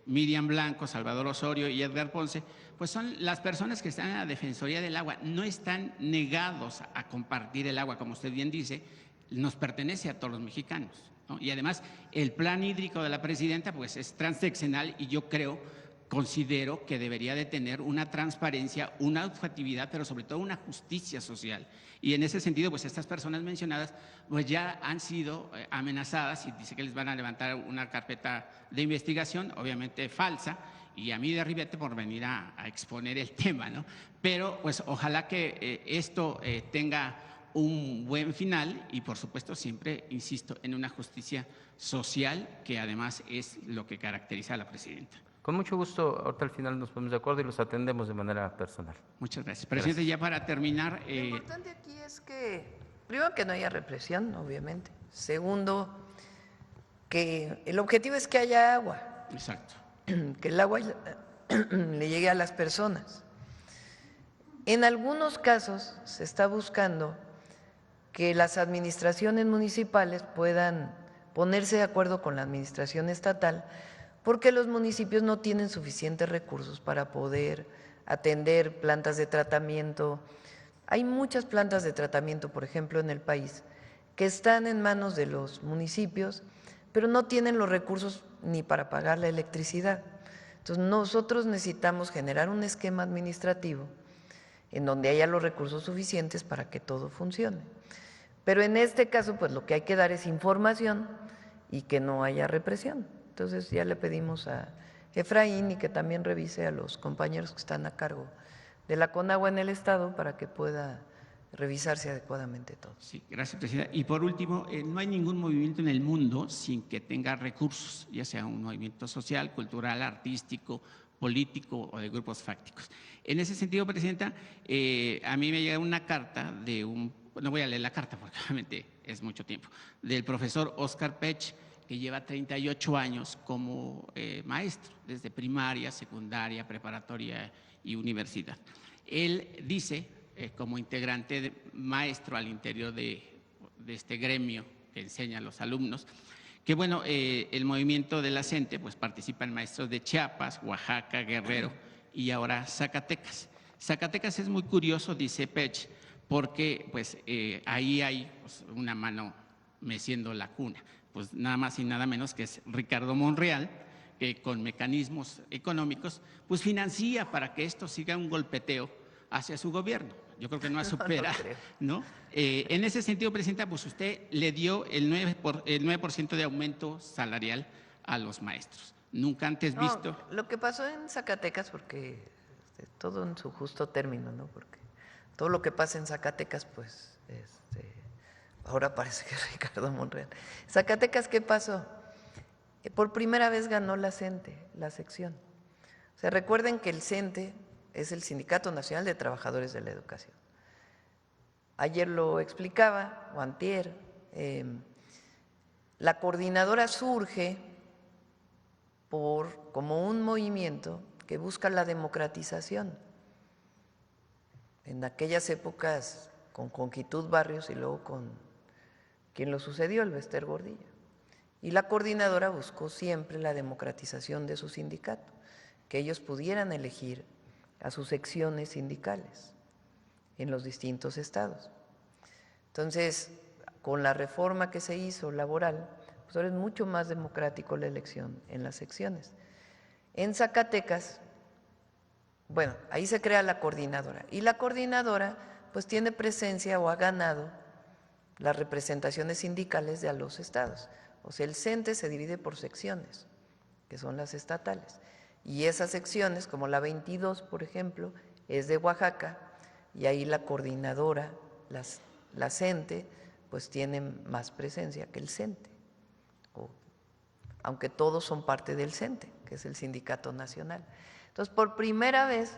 Miriam Blanco, Salvador Osorio y Edgar Ponce, pues pues son las personas que están en la Defensoría del Agua, no están negados a compartir el agua, como usted bien dice, nos pertenece a todos los mexicanos, ¿no? Y además el plan hídrico de la presidenta pues es transeccional y yo considero que debería de tener una transparencia, una objetividad, pero sobre todo una justicia social. Y en ese sentido, pues estas personas mencionadas pues ya han sido amenazadas y dice que les van a levantar una carpeta de investigación, obviamente falsa, y a mí de ribete por venir a exponer el tema, ¿no? Pero pues ojalá que esto tenga un buen final y por supuesto siempre, insisto, en una justicia social que además es lo que caracteriza a la presidenta. Con mucho gusto, ahorita al final nos ponemos de acuerdo y los atendemos de manera personal. Muchas gracias. Presidente, Gracias. ya para terminar… Lo importante aquí es que, primero, que no haya represión, obviamente. Segundo, que el objetivo es que haya agua. Exacto. Que el agua le llegue a las personas. En algunos casos se está buscando que las administraciones municipales puedan ponerse de acuerdo con la administración estatal, porque los municipios no tienen suficientes recursos para poder atender plantas de tratamiento. Hay muchas plantas de tratamiento, por ejemplo, en el país, que están en manos de los municipios, pero no tienen los recursos ni para pagar la electricidad. Entonces, nosotros necesitamos generar un esquema administrativo en donde haya los recursos suficientes para que todo funcione. Pero en este caso, pues lo que hay que dar es información y que no haya represión. Entonces ya le pedimos a Efraín y que también revise a los compañeros que están a cargo de la CONAGUA en el Estado para que pueda revisarse adecuadamente todo. Sí, gracias, presidenta. Y por último, no hay ningún movimiento en el mundo sin que tenga recursos, ya sea un movimiento social, cultural, artístico, político o de grupos fácticos. En ese sentido, presidenta, a mí me llega una carta de no voy a leer la carta porque obviamente es mucho tiempo, del profesor Oscar Pech, que lleva 38 años como maestro, desde primaria, secundaria, preparatoria y universidad. Él dice, como integrante maestro al interior de este gremio que enseña a los alumnos, que bueno, el movimiento de la CENTE pues participa en maestros de Chiapas, Oaxaca, Guerrero y ahora Zacatecas. Zacatecas es muy curioso, dice Pech, porque pues ahí hay pues, una mano meciendo la cuna. Pues nada más y nada menos que es Ricardo Monreal, que con mecanismos económicos, pues financia para que esto siga un golpeteo hacia su gobierno. Yo creo que no supera, ¿no? En ese sentido, presidenta, pues usted le dio el 9% de aumento salarial a los maestros. Nunca antes visto. Lo que pasó en Zacatecas, porque todo en su justo término, ¿no? Porque todo lo que pasa en Zacatecas, pues… ahora parece que es Ricardo Monreal. Zacatecas, ¿qué pasó? Por primera vez ganó la CENTE, la sección. O sea, recuerden que el CENTE es el Sindicato Nacional de Trabajadores de la Educación. Ayer lo explicaba, o antier, la coordinadora surge como un movimiento que busca la democratización. En aquellas épocas, con Conquitud Barrios y luego con quien lo sucedió, el Bester Gordillo. Y la coordinadora buscó siempre la democratización de su sindicato, que ellos pudieran elegir a sus secciones sindicales en los distintos estados. Entonces, con la reforma que se hizo laboral, pues ahora es mucho más democrático la elección en las secciones. En Zacatecas, bueno, ahí se crea la coordinadora, y la coordinadora pues tiene presencia o ha ganado las representaciones sindicales de a los estados. O sea, el CENTE se divide por secciones, que son las estatales. Y esas secciones, como la 22, por ejemplo, es de Oaxaca, y ahí la coordinadora, la CENTE, pues tienen más presencia que el CENTE. Aunque todos son parte del CENTE, que es el Sindicato Nacional. Entonces, por primera vez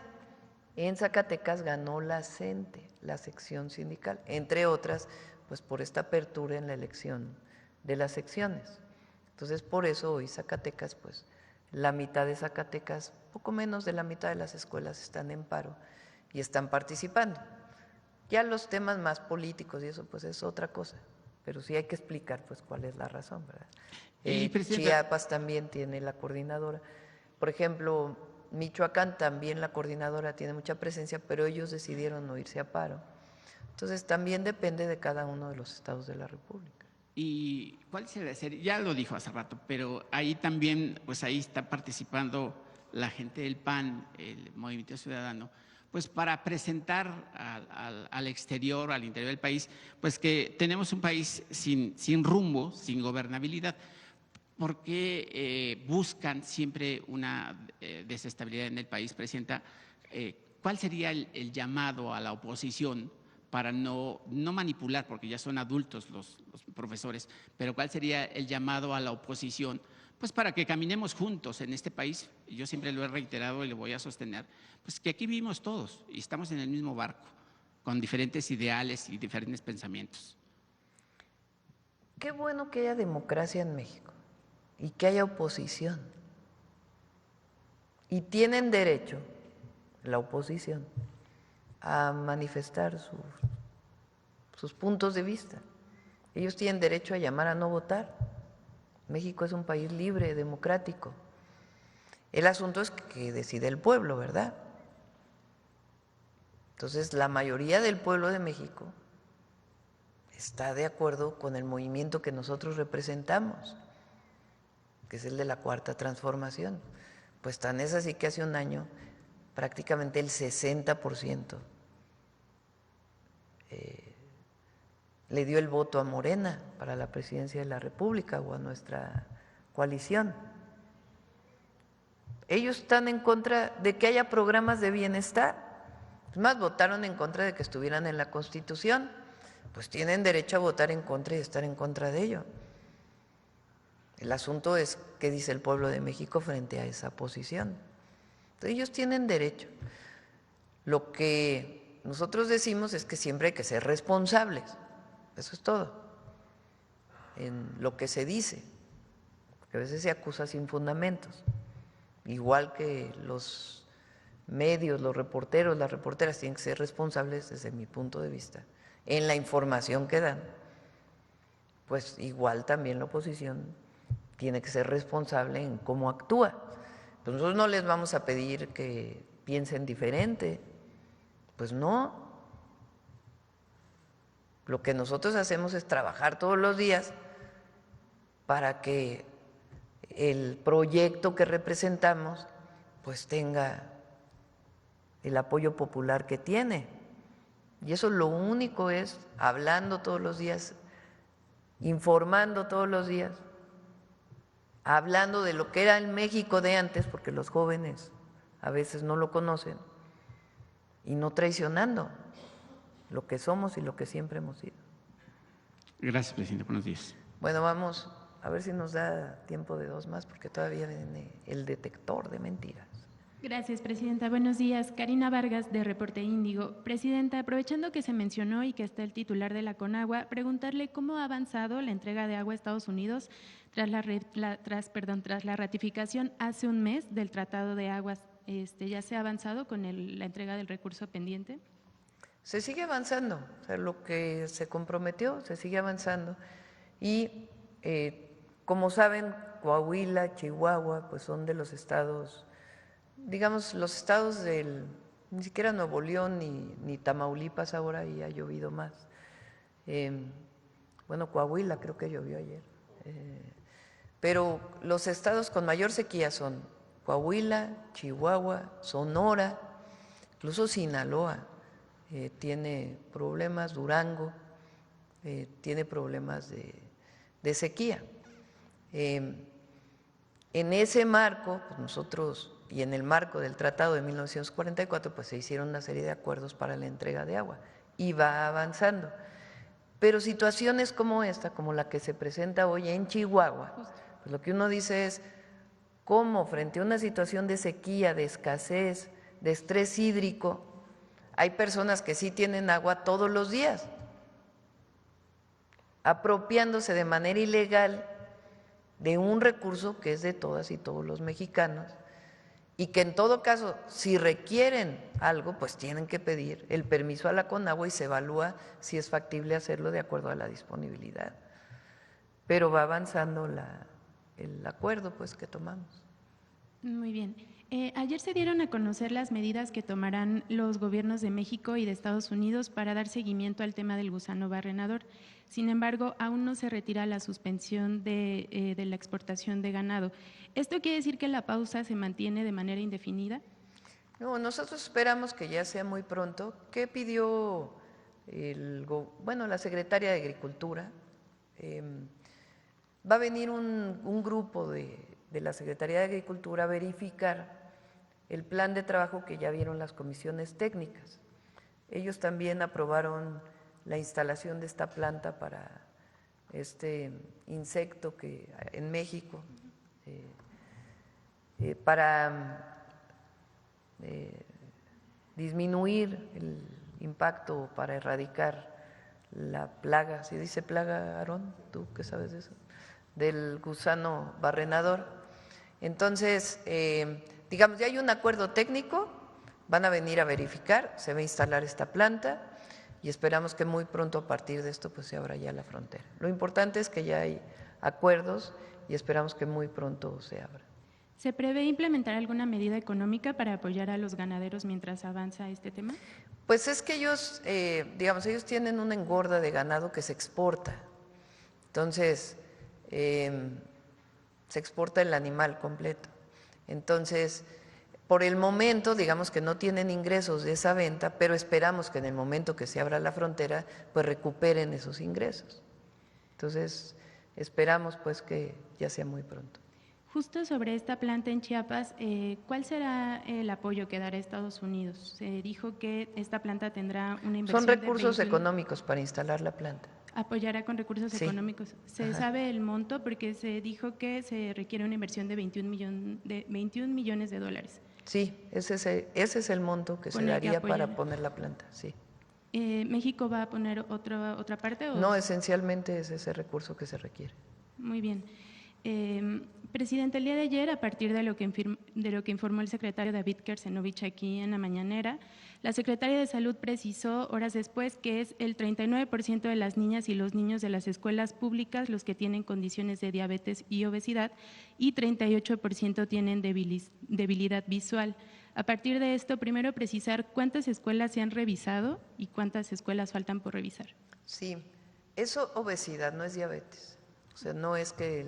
en Zacatecas ganó la CENTE, la sección sindical, entre otras, pues por esta apertura en la elección de las secciones. Entonces, por eso hoy Zacatecas, pues la mitad de Zacatecas, poco menos de la mitad de las escuelas están en paro y están participando. Ya los temas más políticos y eso, pues es otra cosa, pero sí hay que explicar, pues, cuál es la razón, ¿verdad? Chiapas también tiene la coordinadora. Por ejemplo, Michoacán también la coordinadora tiene mucha presencia, pero ellos decidieron no irse a paro. Entonces también depende de cada uno de los estados de la República. ¿Y cuál sería? Ya lo dijo hace rato, pero ahí también, pues ahí está participando la gente del PAN, el Movimiento Ciudadano, pues para presentar al exterior, al interior del país, pues que tenemos un país sin rumbo, sin gobernabilidad, porque buscan siempre una desestabilidad en el país. Presidenta, ¿cuál sería el llamado a la oposición para no manipular, porque ya son adultos los profesores, pero cuál sería el llamado a la oposición, pues para que caminemos juntos en este país? Yo siempre lo he reiterado y lo voy a sostener, pues que aquí vivimos todos y estamos en el mismo barco, con diferentes ideales y diferentes pensamientos. Qué bueno que haya democracia en México y que haya oposición. Y tienen derecho, la oposición, a manifestar sus puntos de vista. Ellos tienen derecho a llamar a no votar. México es un país libre, democrático. El asunto es que decide el pueblo, ¿verdad? Entonces, la mayoría del pueblo de México está de acuerdo con el movimiento que nosotros representamos, que es el de la Cuarta Transformación. Pues tan es así que hace un año prácticamente el 60% le dio el voto a Morena para la presidencia de la República o a nuestra coalición. Ellos están en contra de que haya programas de bienestar. Es más, votaron en contra de que estuvieran en la Constitución. Pues tienen derecho a votar en contra y estar en contra de ello. El asunto es qué dice el pueblo de México frente a esa posición. Entonces, ellos tienen derecho. Lo que nosotros decimos es que siempre hay que ser responsables. Eso es todo. En lo que se dice, porque a veces se acusa sin fundamentos. Igual que los medios, los reporteros, las reporteras tienen que ser responsables desde mi punto de vista en la información que dan, pues igual también la oposición tiene que ser responsable en cómo actúa. Pues nosotros no les vamos a pedir que piensen diferente, pues no. Lo que nosotros hacemos es trabajar todos los días para que el proyecto que representamos pues tenga el apoyo popular que tiene. Y eso lo único es hablando todos los días, informando todos los días, hablando de lo que era el México de antes, porque los jóvenes a veces no lo conocen, y no traicionando lo que somos y lo que siempre hemos sido. Gracias, presidente. Buenos días. Bueno, vamos a ver si nos da tiempo de dos más, porque todavía viene el detector de mentiras. Gracias, presidenta. Buenos días. Karina Vargas, de Reporte Índigo. Presidenta, aprovechando que se mencionó y que está el titular de la CONAGUA, preguntarle cómo ha avanzado la entrega de agua a Estados Unidos tras la ratificación hace un mes del Tratado de Aguas. ¿Ya se ha avanzado con la entrega del recurso pendiente? Se sigue avanzando, o sea, lo que se comprometió se sigue avanzando y como saben, Coahuila, Chihuahua, pues son de los estados, digamos, los estados ni siquiera Nuevo León ni Tamaulipas ahora, y ha llovido más. Bueno, Coahuila creo que llovió ayer, pero los estados con mayor sequía son Coahuila, Chihuahua, Sonora, incluso Sinaloa. Tiene problemas, Durango tiene problemas de sequía. En ese marco, pues nosotros, y en el marco del Tratado de 1944, pues se hicieron una serie de acuerdos para la entrega de agua y va avanzando. Pero situaciones como esta, como la que se presenta hoy en Chihuahua, pues lo que uno dice es cómo frente a una situación de sequía, de escasez, de estrés hídrico, hay personas que sí tienen agua todos los días, apropiándose de manera ilegal de un recurso que es de todas y todos los mexicanos, y que en todo caso, si requieren algo, pues tienen que pedir el permiso a la CONAGUA y se evalúa si es factible hacerlo de acuerdo a la disponibilidad. Pero va avanzando el acuerdo pues que tomamos. Muy bien. Ayer se dieron a conocer las medidas que tomarán los gobiernos de México y de Estados Unidos para dar seguimiento al tema del gusano barrenador. Sin embargo, aún no se retira la suspensión de la exportación de ganado. ¿Esto quiere decir que la pausa se mantiene de manera indefinida? No, nosotros esperamos que ya sea muy pronto. ¿Qué pidió la secretaria de Agricultura? Va a venir un grupo de la Secretaría de Agricultura a verificar el plan de trabajo que ya vieron las comisiones técnicas. Ellos también aprobaron la instalación de esta planta para este insecto que en México, para disminuir el impacto, para erradicar la plaga, ¿se dice plaga, Aarón? ¿Tú qué sabes de eso? Del gusano barrenador. Entonces, digamos, ya hay un acuerdo técnico, van a venir a verificar, se va a instalar esta planta y esperamos que muy pronto a partir de esto pues se abra ya la frontera. Lo importante es que ya hay acuerdos y esperamos que muy pronto se abra. ¿Se prevé implementar alguna medida económica para apoyar a los ganaderos mientras avanza este tema? Pues es que ellos, ellos tienen una engorda de ganado que se exporta. Entonces, se exporta el animal completo. Entonces, por el momento, digamos que no tienen ingresos de esa venta, pero esperamos que en el momento que se abra la frontera, pues recuperen esos ingresos. Entonces, esperamos pues que ya sea muy pronto. Justo sobre esta planta en Chiapas, ¿cuál será el apoyo que dará Estados Unidos? Se dijo que esta planta tendrá una inversión. Son recursos económicos para instalar la planta. ¿Apoyará con recursos económicos? ¿Se sabe el monto? Porque se dijo que se requiere una inversión de 21 millones de dólares. Sí, ese es el monto que se daría para poner la planta, sí. ¿México va a poner otra parte? No, esencialmente es ese recurso que se requiere. Muy bien. Presidente, el día de ayer, a partir de lo que informó el secretario David Kersenovich aquí en la mañanera, la Secretaria de Salud precisó horas después que es el 39% de las niñas y los niños de las escuelas públicas los que tienen condiciones de diabetes y obesidad y 38% tienen debilidad visual. A partir de esto, primero precisar cuántas escuelas se han revisado y cuántas escuelas faltan por revisar. Sí, eso obesidad, no es diabetes. O sea, no es que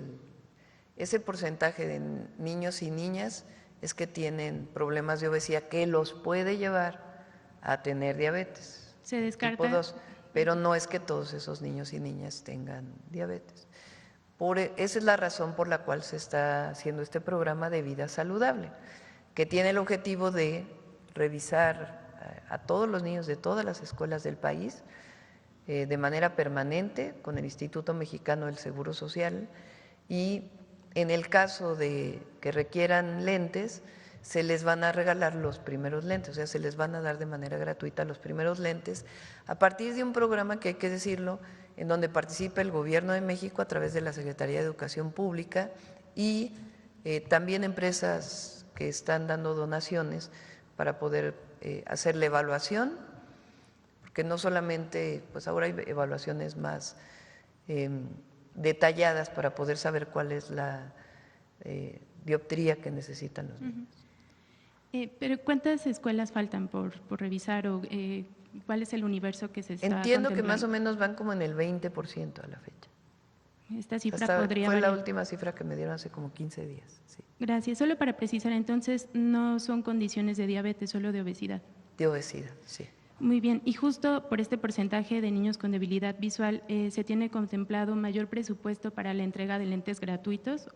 ese porcentaje de niños y niñas es que tienen problemas de obesidad que los puede llevar a tener diabetes. Se descarta. Tipo 2, pero no es que todos esos niños y niñas tengan diabetes. Esa es la razón por la cual se está haciendo este programa de vida saludable, que tiene el objetivo de revisar a todos los niños de todas las escuelas del país de manera permanente con el Instituto Mexicano del Seguro Social y en el caso de que requieran lentes, se les van a regalar los primeros lentes, o sea, se les van a dar de manera gratuita los primeros lentes a partir de un programa que hay que decirlo, en donde participa el Gobierno de México a través de la Secretaría de Educación Pública y también empresas que están dando donaciones para poder hacer la evaluación, porque no solamente, pues ahora hay evaluaciones más detalladas para poder saber cuál es la dioptría que necesitan los niños. Pero ¿cuántas escuelas faltan por revisar o cuál es el universo que se está Entiendo que más o menos van como en el 20% a la fecha. Esta cifra podría fue variar. la última cifra que me dieron hace como 15 días. Sí. Gracias. Solo para precisar, entonces, no son condiciones de diabetes, solo de obesidad. De obesidad, sí. Muy bien. Y justo por este porcentaje de niños con debilidad visual, ¿se tiene contemplado un mayor presupuesto para la entrega de lentes gratuitos?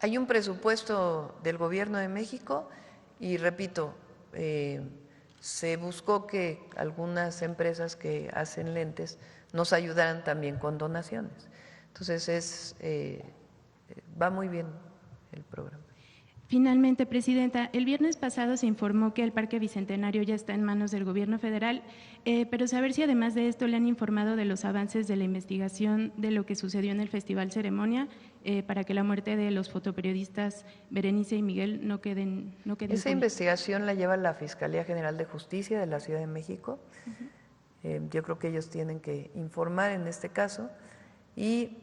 Hay un presupuesto del Gobierno de México y, repito, se buscó que algunas empresas que hacen lentes nos ayudaran también con donaciones. Entonces, va muy bien el programa. Finalmente, Presidenta, el viernes pasado se informó que el Parque Bicentenario ya está en manos del Gobierno federal, pero saber si además de esto le han informado de los avances de la investigación de lo que sucedió en el Festival Ceremonia para que la muerte de los fotoperiodistas Berenice y Miguel no queden Esa investigación la lleva la Fiscalía General de Justicia de la Ciudad de México. Yo creo que ellos tienen que informar en este caso y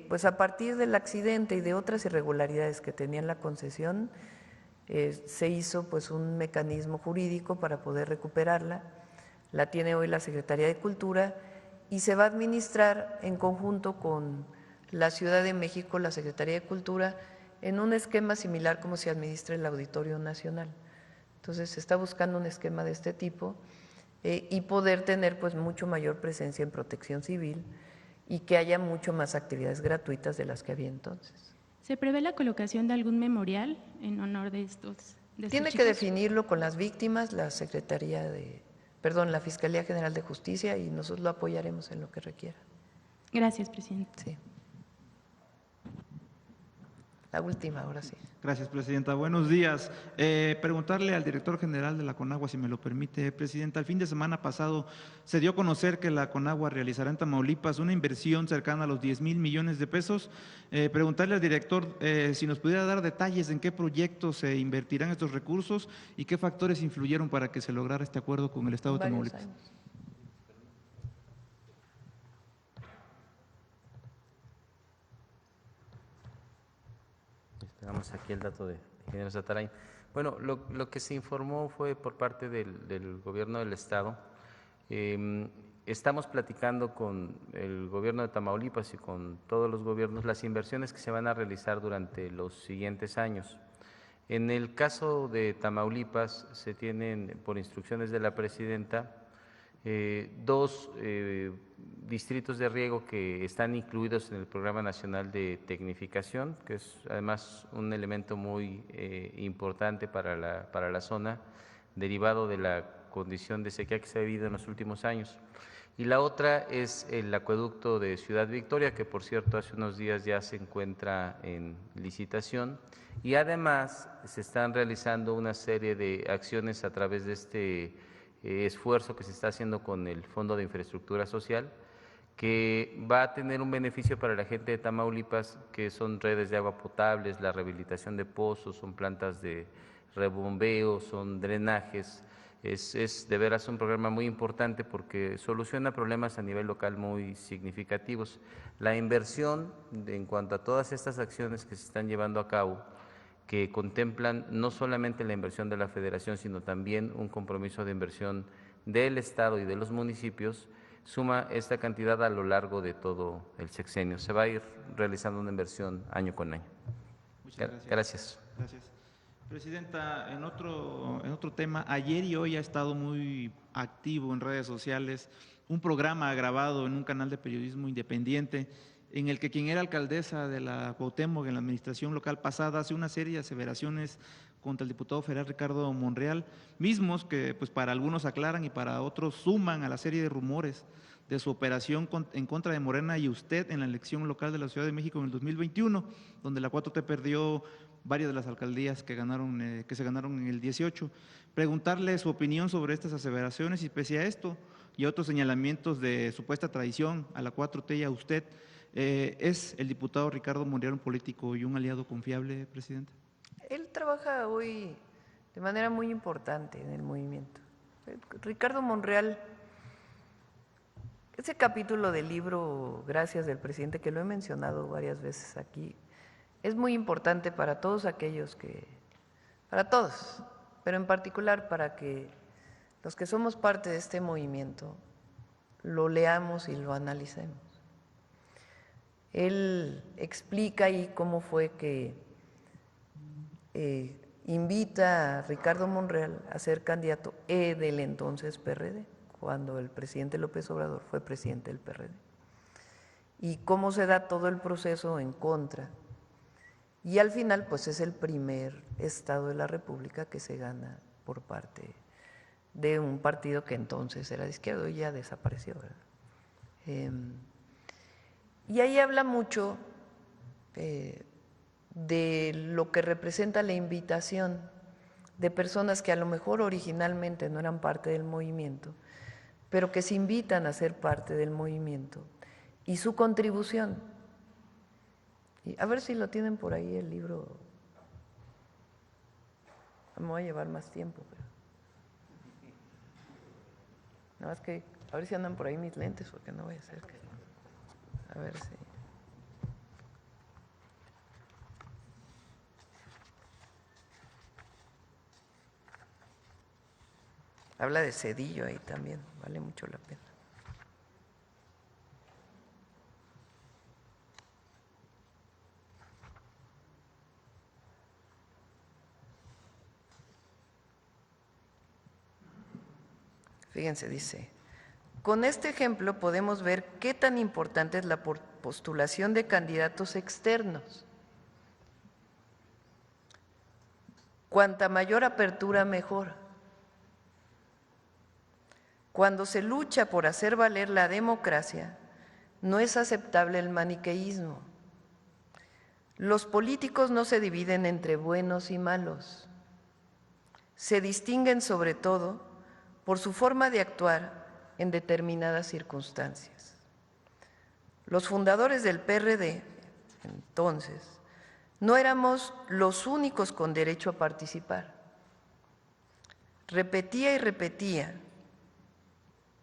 pues a partir del accidente y de otras irregularidades que tenían la concesión, Se hizo pues un mecanismo jurídico para poder recuperarla, la tiene hoy la Secretaría de Cultura y se va a administrar en conjunto con la Ciudad de México, la Secretaría de Cultura, en un esquema similar como se administra el Auditorio Nacional. Entonces se está buscando un esquema de este tipo y poder tener pues mucho mayor presencia en protección civil y que haya mucho más actividades gratuitas de las que había entonces. ¿Se prevé la colocación de algún memorial en honor de estos Tiene que definirlo con las víctimas la la Fiscalía General de Justicia y nosotros lo apoyaremos en lo que requiera. Gracias, presidente. Sí. La última, ahora sí. Gracias, presidenta. Buenos días. Preguntarle al director general de la CONAGUA, si me lo permite, presidenta. El fin de semana pasado se dio a conocer que la CONAGUA realizará en Tamaulipas una inversión cercana a los 10,000 millones de pesos. Preguntarle al director si nos pudiera dar detalles en qué proyectos se invertirán estos recursos y qué factores influyeron para que se lograra este acuerdo con el Estado de Tamaulipas. Tenemos aquí el dato de ingeniero Zatarain. Bueno, lo que se informó fue por parte del gobierno del Estado. Estamos platicando con el gobierno de Tamaulipas y con todos los gobiernos las inversiones que se van a realizar durante los siguientes años. En el caso de Tamaulipas se tienen, por instrucciones de la presidenta, dos distritos de riego que están incluidos en el Programa Nacional de Tecnificación, que es además un elemento muy importante para la zona, derivado de la condición de sequía que se ha vivido en los últimos años. Y la otra es el acueducto de Ciudad Victoria, que por cierto hace unos días ya se encuentra en licitación, y además se están realizando una serie de acciones a través de este esfuerzo que se está haciendo con el Fondo de Infraestructura Social, que va a tener un beneficio para la gente de Tamaulipas, que son redes de agua potables, la rehabilitación de pozos, son plantas de rebombeo, son drenajes. Es de veras un programa muy importante porque soluciona problemas a nivel local muy significativos. La inversión en cuanto a todas estas acciones que se están llevando a cabo, que contemplan no solamente la inversión de la Federación, sino también un compromiso de inversión del Estado y de los municipios, suma esta cantidad a lo largo de todo el sexenio. Se va a ir realizando una inversión año con año. Muchas gracias. Gracias. Presidenta, en otro tema, ayer y hoy ha estado muy activo en redes sociales un programa grabado en un canal de periodismo independiente en el que quien era alcaldesa de la Cuauhtémoc en la administración local pasada hace una serie de aseveraciones contra el diputado federal Ricardo Monreal, mismos que pues para algunos aclaran y para otros suman a la serie de rumores de su operación en contra de Morena y usted en la elección local de la Ciudad de México en el 2021, donde la 4T perdió varias de las alcaldías que se ganaron en el 18. Preguntarle su opinión sobre estas aseveraciones y pese a esto y a otros señalamientos de supuesta traición a la 4T y a usted, ¿es el diputado Ricardo Monreal un político y un aliado confiable, presidente? Él trabaja hoy de manera muy importante en el movimiento. Ricardo Monreal, ese capítulo del libro Gracias del presidente, que lo he mencionado varias veces aquí, es muy importante para todos aquellos para todos, pero en particular para que los que somos parte de este movimiento lo leamos y lo analicemos. Él explica ahí cómo fue que invita a Ricardo Monreal a ser candidato del entonces PRD, cuando el presidente López Obrador fue presidente del PRD, y cómo se da todo el proceso en contra. Y al final, pues es el primer estado de la República que se gana por parte de un partido que entonces era de izquierda y ya desapareció, ¿verdad? Y ahí habla mucho de lo que representa la invitación de personas que a lo mejor originalmente no eran parte del movimiento, pero que se invitan a ser parte del movimiento y su contribución. Y a ver si lo tienen por ahí el libro. Me voy a llevar más tiempo, pero nada más que a ver si andan por ahí mis lentes, porque no voy a hacer que… A ver si… Habla de Cedillo ahí también, vale mucho la pena. Fíjense, dice, con este ejemplo podemos ver qué tan importante es la postulación de candidatos externos. Cuanta mayor apertura, mejor. Cuando se lucha por hacer valer la democracia, no es aceptable el maniqueísmo. Los políticos no se dividen entre buenos y malos. Se distinguen sobre todo por su forma de actuar en determinadas circunstancias. Los fundadores del PRD, entonces, no éramos los únicos con derecho a participar. Repetía y repetía,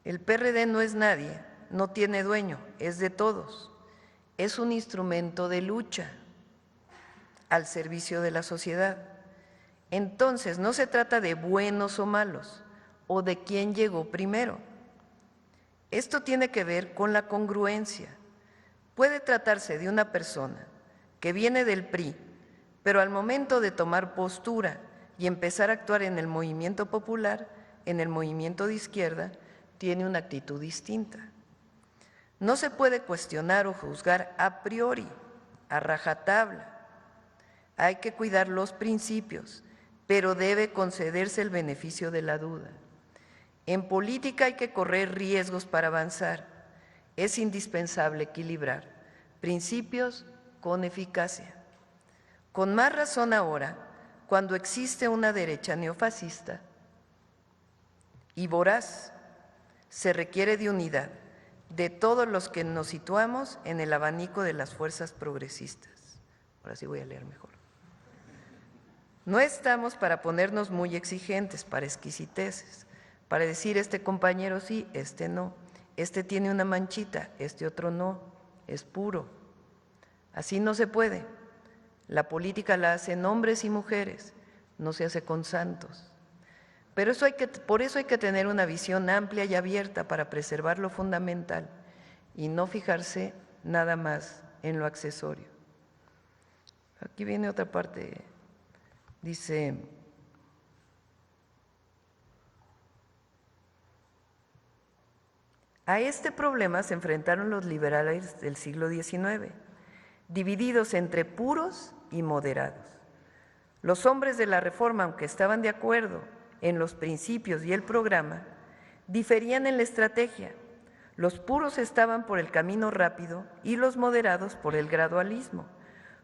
el PRD no es nadie, no tiene dueño, es de todos. Es un instrumento de lucha al servicio de la sociedad. Entonces, no se trata de buenos o malos, o de quién llegó primero. Esto tiene que ver con la congruencia. Puede tratarse de una persona que viene del PRI, pero al momento de tomar postura y empezar a actuar en el movimiento popular, en el movimiento de izquierda, tiene una actitud distinta. No se puede cuestionar o juzgar a priori, a rajatabla. Hay que cuidar los principios, pero debe concederse el beneficio de la duda. En política hay que correr riesgos para avanzar. Es indispensable equilibrar principios con eficacia. Con más razón ahora, cuando existe una derecha neofascista y voraz, se requiere de unidad de todos los que nos situamos en el abanico de las fuerzas progresistas. Ahora sí voy a leer mejor. No estamos para ponernos muy exigentes, para exquisiteces, para decir este compañero sí, este no, este tiene una manchita, este otro no, es puro. Así no se puede. La política la hacen hombres y mujeres, no se hace con santos. Pero por eso hay que tener una visión amplia y abierta para preservar lo fundamental y no fijarse nada más en lo accesorio. Aquí viene otra parte, dice, a este problema se enfrentaron los liberales del siglo XIX, divididos entre puros y moderados. Los hombres de la Reforma, aunque estaban de acuerdo en los principios y el programa, diferían en la estrategia. Los puros estaban por el camino rápido y los moderados por el gradualismo.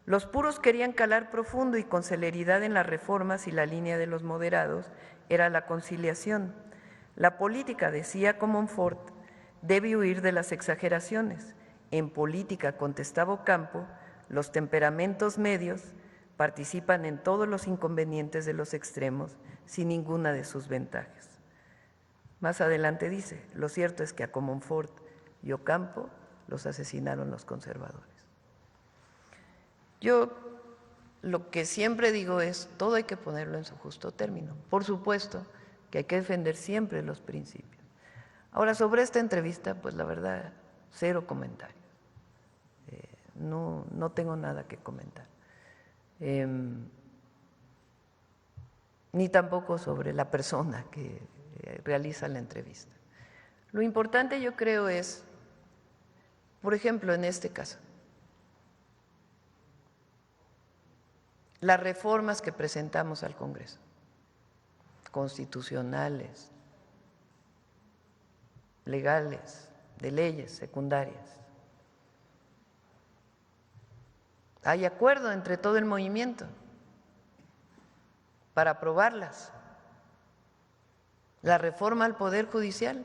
Los puros querían calar profundo y con celeridad en las reformas y la línea de los moderados era la conciliación. La política, decía Comonfort, debe huir de las exageraciones. En política, contestaba Ocampo, los temperamentos medios participan en todos los inconvenientes de los extremos sin ninguna de sus ventajas. Más adelante dice, lo cierto es que a Comonfort y Ocampo los asesinaron los conservadores. Yo lo que siempre digo es, todo hay que ponerlo en su justo término. Por supuesto que hay que defender siempre los principios. Ahora, sobre esta entrevista, pues la verdad, cero comentarios. No tengo nada que comentar. Ni tampoco sobre la persona que realiza la entrevista. Lo importante, yo creo, es, por ejemplo, en este caso, las reformas que presentamos al Congreso, constitucionales, legales, de leyes secundarias. Hay acuerdo entre todo el movimiento para aprobarlas. La reforma al Poder Judicial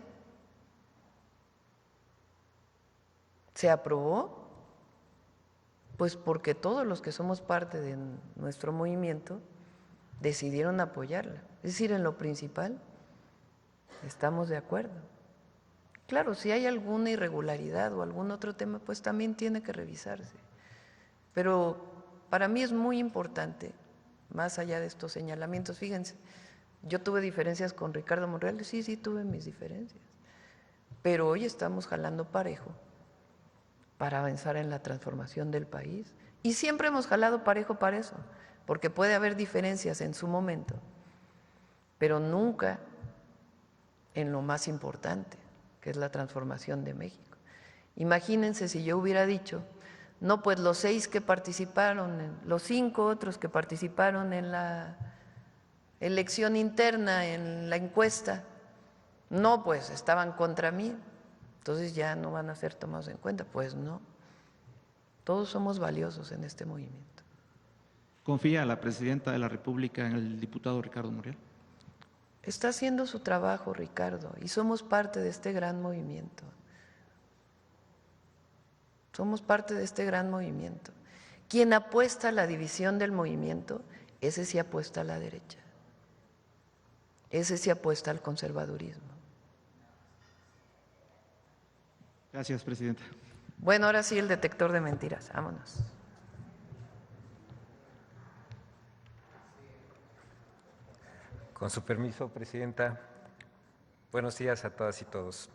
se aprobó, pues porque todos los que somos parte de nuestro movimiento decidieron apoyarla. Es decir, en lo principal estamos de acuerdo. Claro, si hay alguna irregularidad o algún otro tema, pues también tiene que revisarse. Pero para mí es muy importante, más allá de estos señalamientos, fíjense, Yo tuve diferencias con Ricardo Monreal, sí tuve mis diferencias, pero hoy estamos jalando parejo para avanzar en la transformación del país. Y siempre hemos jalado parejo para eso, porque puede haber diferencias en su momento, pero nunca en lo más importante, que es la transformación de México. Imagínense si yo hubiera dicho, no, pues los 6 que participaron, los 5 otros que participaron en la elección interna, en la encuesta, no, pues estaban contra mí, entonces ya no van a ser tomados en cuenta. Pues no, todos somos valiosos en este movimiento. ¿Confía la presidenta de la República en el diputado Ricardo Monreal? Está haciendo su trabajo, Ricardo, y somos parte de este gran movimiento. Somos parte de este gran movimiento. Quien apuesta a la división del movimiento, ese sí apuesta a la derecha. Ese sí apuesta al conservadurismo. Gracias, presidenta. Bueno, ahora sí el detector de mentiras. Vámonos. Con su permiso, presidenta. Buenos días a todas y todos.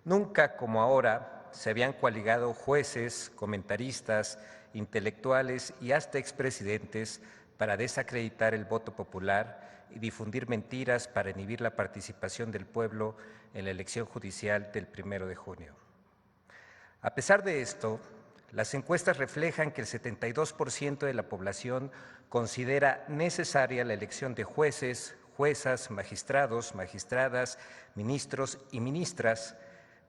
Nunca como ahora se habían coaligado jueces, comentaristas, intelectuales y hasta expresidentes para desacreditar el voto popular y difundir mentiras para inhibir la participación del pueblo en la elección judicial del 1 de junio. A pesar de esto, las encuestas reflejan que el 72% de la población considera necesaria la elección de jueces, juezas, magistrados, magistradas, ministros y ministras,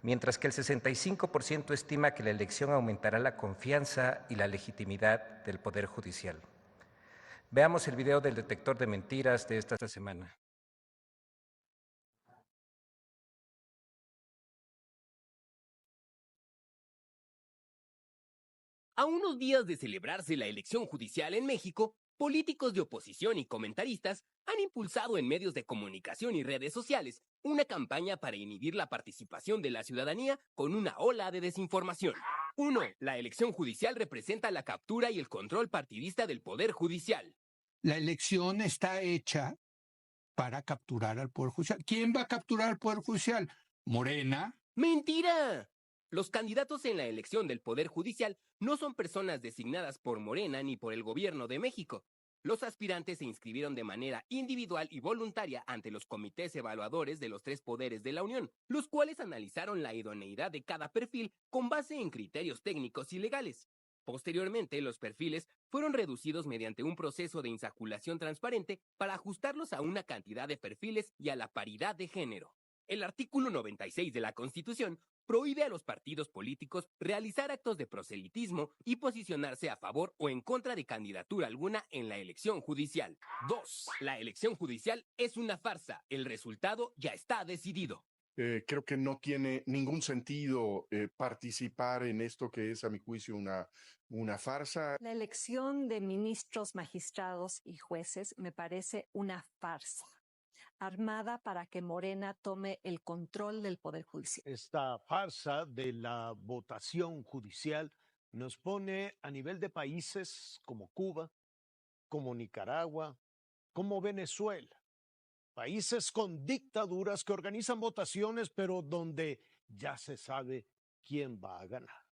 mientras que el 65% estima que la elección aumentará la confianza y la legitimidad del Poder Judicial. Veamos el video del detector de mentiras de esta semana. A unos días de celebrarse la elección judicial en México, políticos de oposición y comentaristas han impulsado en medios de comunicación y redes sociales una campaña para inhibir la participación de la ciudadanía con una ola de desinformación. 1. La elección judicial representa la captura y el control partidista del Poder Judicial. La elección está hecha para capturar al Poder Judicial. ¿Quién va a capturar al Poder Judicial? ¿Morena? ¡Mentira! Los candidatos en la elección del Poder Judicial no son personas designadas por Morena ni por el Gobierno de México. Los aspirantes se inscribieron de manera individual y voluntaria ante los comités evaluadores de los 3 poderes de la Unión, los cuales analizaron la idoneidad de cada perfil con base en criterios técnicos y legales. Posteriormente, los perfiles fueron reducidos mediante un proceso de insaculación transparente para ajustarlos a una cantidad de perfiles y a la paridad de género. El artículo 96 de la Constitución prohíbe a los partidos políticos realizar actos de proselitismo y posicionarse a favor o en contra de candidatura alguna en la elección judicial. 2. La elección judicial es una farsa. El resultado ya está decidido. Creo que no tiene ningún sentido participar en esto que es, a mi juicio, una farsa. La elección de ministros, magistrados y jueces me parece una farsa, armada para que Morena tome el control del Poder Judicial. Esta farsa de la votación judicial nos pone a nivel de países como Cuba, como Nicaragua, como Venezuela. Países con dictaduras que organizan votaciones, pero donde ya se sabe quién va a ganar.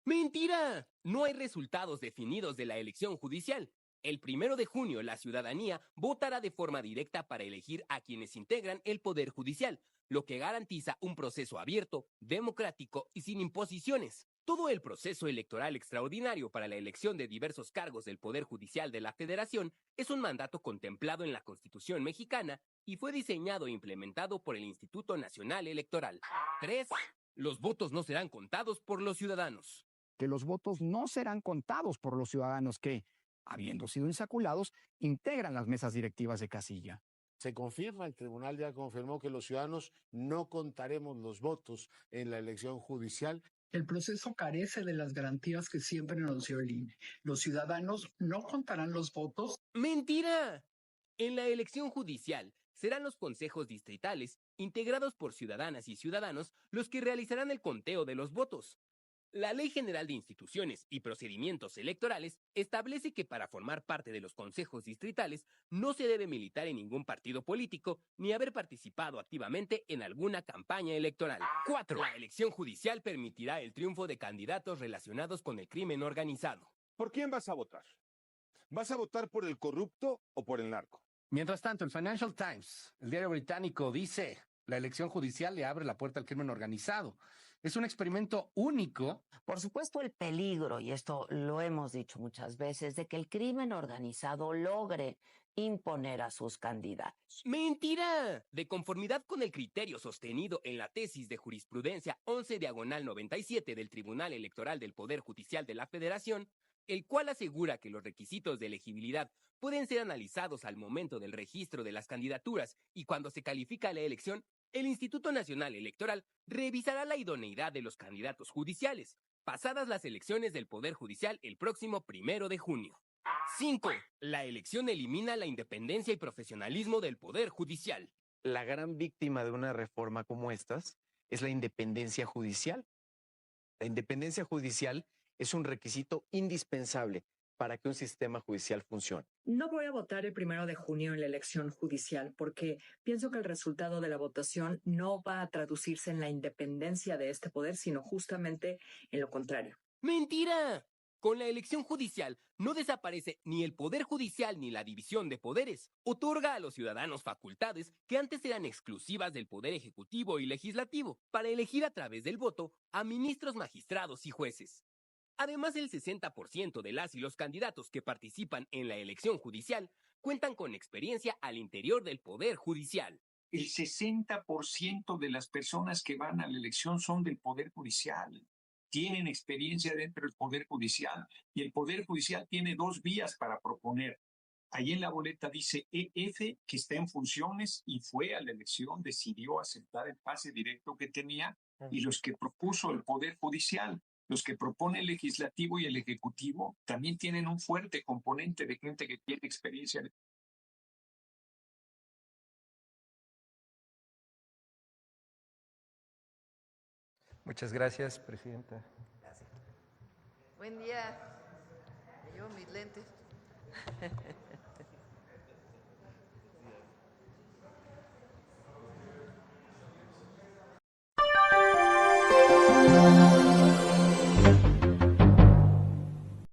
¡Mentira! No hay resultados definidos de la elección judicial. El 1 de junio, la ciudadanía votará de forma directa para elegir a quienes integran el Poder Judicial, lo que garantiza un proceso abierto, democrático y sin imposiciones. Todo el proceso electoral extraordinario para la elección de diversos cargos del Poder Judicial de la Federación es un mandato contemplado en la Constitución mexicana y fue diseñado e implementado por el Instituto Nacional Electoral. 3. Los votos no serán contados por los ciudadanos. Que los votos no serán contados por los ciudadanos que, habiendo sido insaculados, integran las mesas directivas de casilla. Se confirma, el tribunal ya confirmó que los ciudadanos no contaremos los votos en la elección judicial. El proceso carece de las garantías que siempre nos dio el INE. Los ciudadanos no contarán los votos. ¡Mentira! En la elección judicial serán los consejos distritales, integrados por ciudadanas y ciudadanos, los que realizarán el conteo de los votos. La Ley General de Instituciones y Procedimientos Electorales establece que para formar parte de los consejos distritales no se debe militar en ningún partido político ni haber participado activamente en alguna campaña electoral. 4. La elección judicial permitirá el triunfo de candidatos relacionados con el crimen organizado. ¿Por quién vas a votar? ¿Vas a votar por el corrupto o por el narco? Mientras tanto, el Financial Times, el diario británico, dice: la elección judicial le abre la puerta al crimen organizado. Es un experimento único. Por supuesto, el peligro, y esto lo hemos dicho muchas veces, de que el crimen organizado logre imponer a sus candidatos. ¡Mentira! De conformidad con el criterio sostenido en la tesis de jurisprudencia 11/97 del Tribunal Electoral del Poder Judicial de la Federación, el cual asegura que los requisitos de elegibilidad pueden ser analizados al momento del registro de las candidaturas y cuando se califica la elección, el Instituto Nacional Electoral revisará la idoneidad de los candidatos judiciales, pasadas las elecciones del Poder Judicial el próximo 1 de junio. 5. La elección elimina la independencia y profesionalismo del Poder Judicial. La gran víctima de una reforma como estas es la independencia judicial. La independencia judicial es un requisito indispensable para que un sistema judicial funcione. No voy a votar el 1 de junio en la elección judicial porque pienso que el resultado de la votación no va a traducirse en la independencia de este poder, sino justamente en lo contrario. ¡Mentira! Con la elección judicial no desaparece ni el Poder Judicial ni la división de poderes. Otorga a los ciudadanos facultades que antes eran exclusivas del Poder Ejecutivo y Legislativo para elegir a través del voto a ministros, magistrados y jueces. Además, el 60% de las y los candidatos que participan en la elección judicial cuentan con experiencia al interior del Poder Judicial. El 60% de las personas que van a la elección son del Poder Judicial. Tienen experiencia dentro del Poder Judicial y el Poder Judicial tiene 2 vías para proponer. Ahí en la boleta dice EF, que está en funciones y fue a la elección, decidió aceptar el pase directo que tenía, y los que propuso el Poder Judicial. Los que propone el Legislativo y el Ejecutivo también tienen un fuerte componente de gente que tiene experiencia. Muchas gracias, presidenta. Gracias. Buen día. Me llevo mis lentes.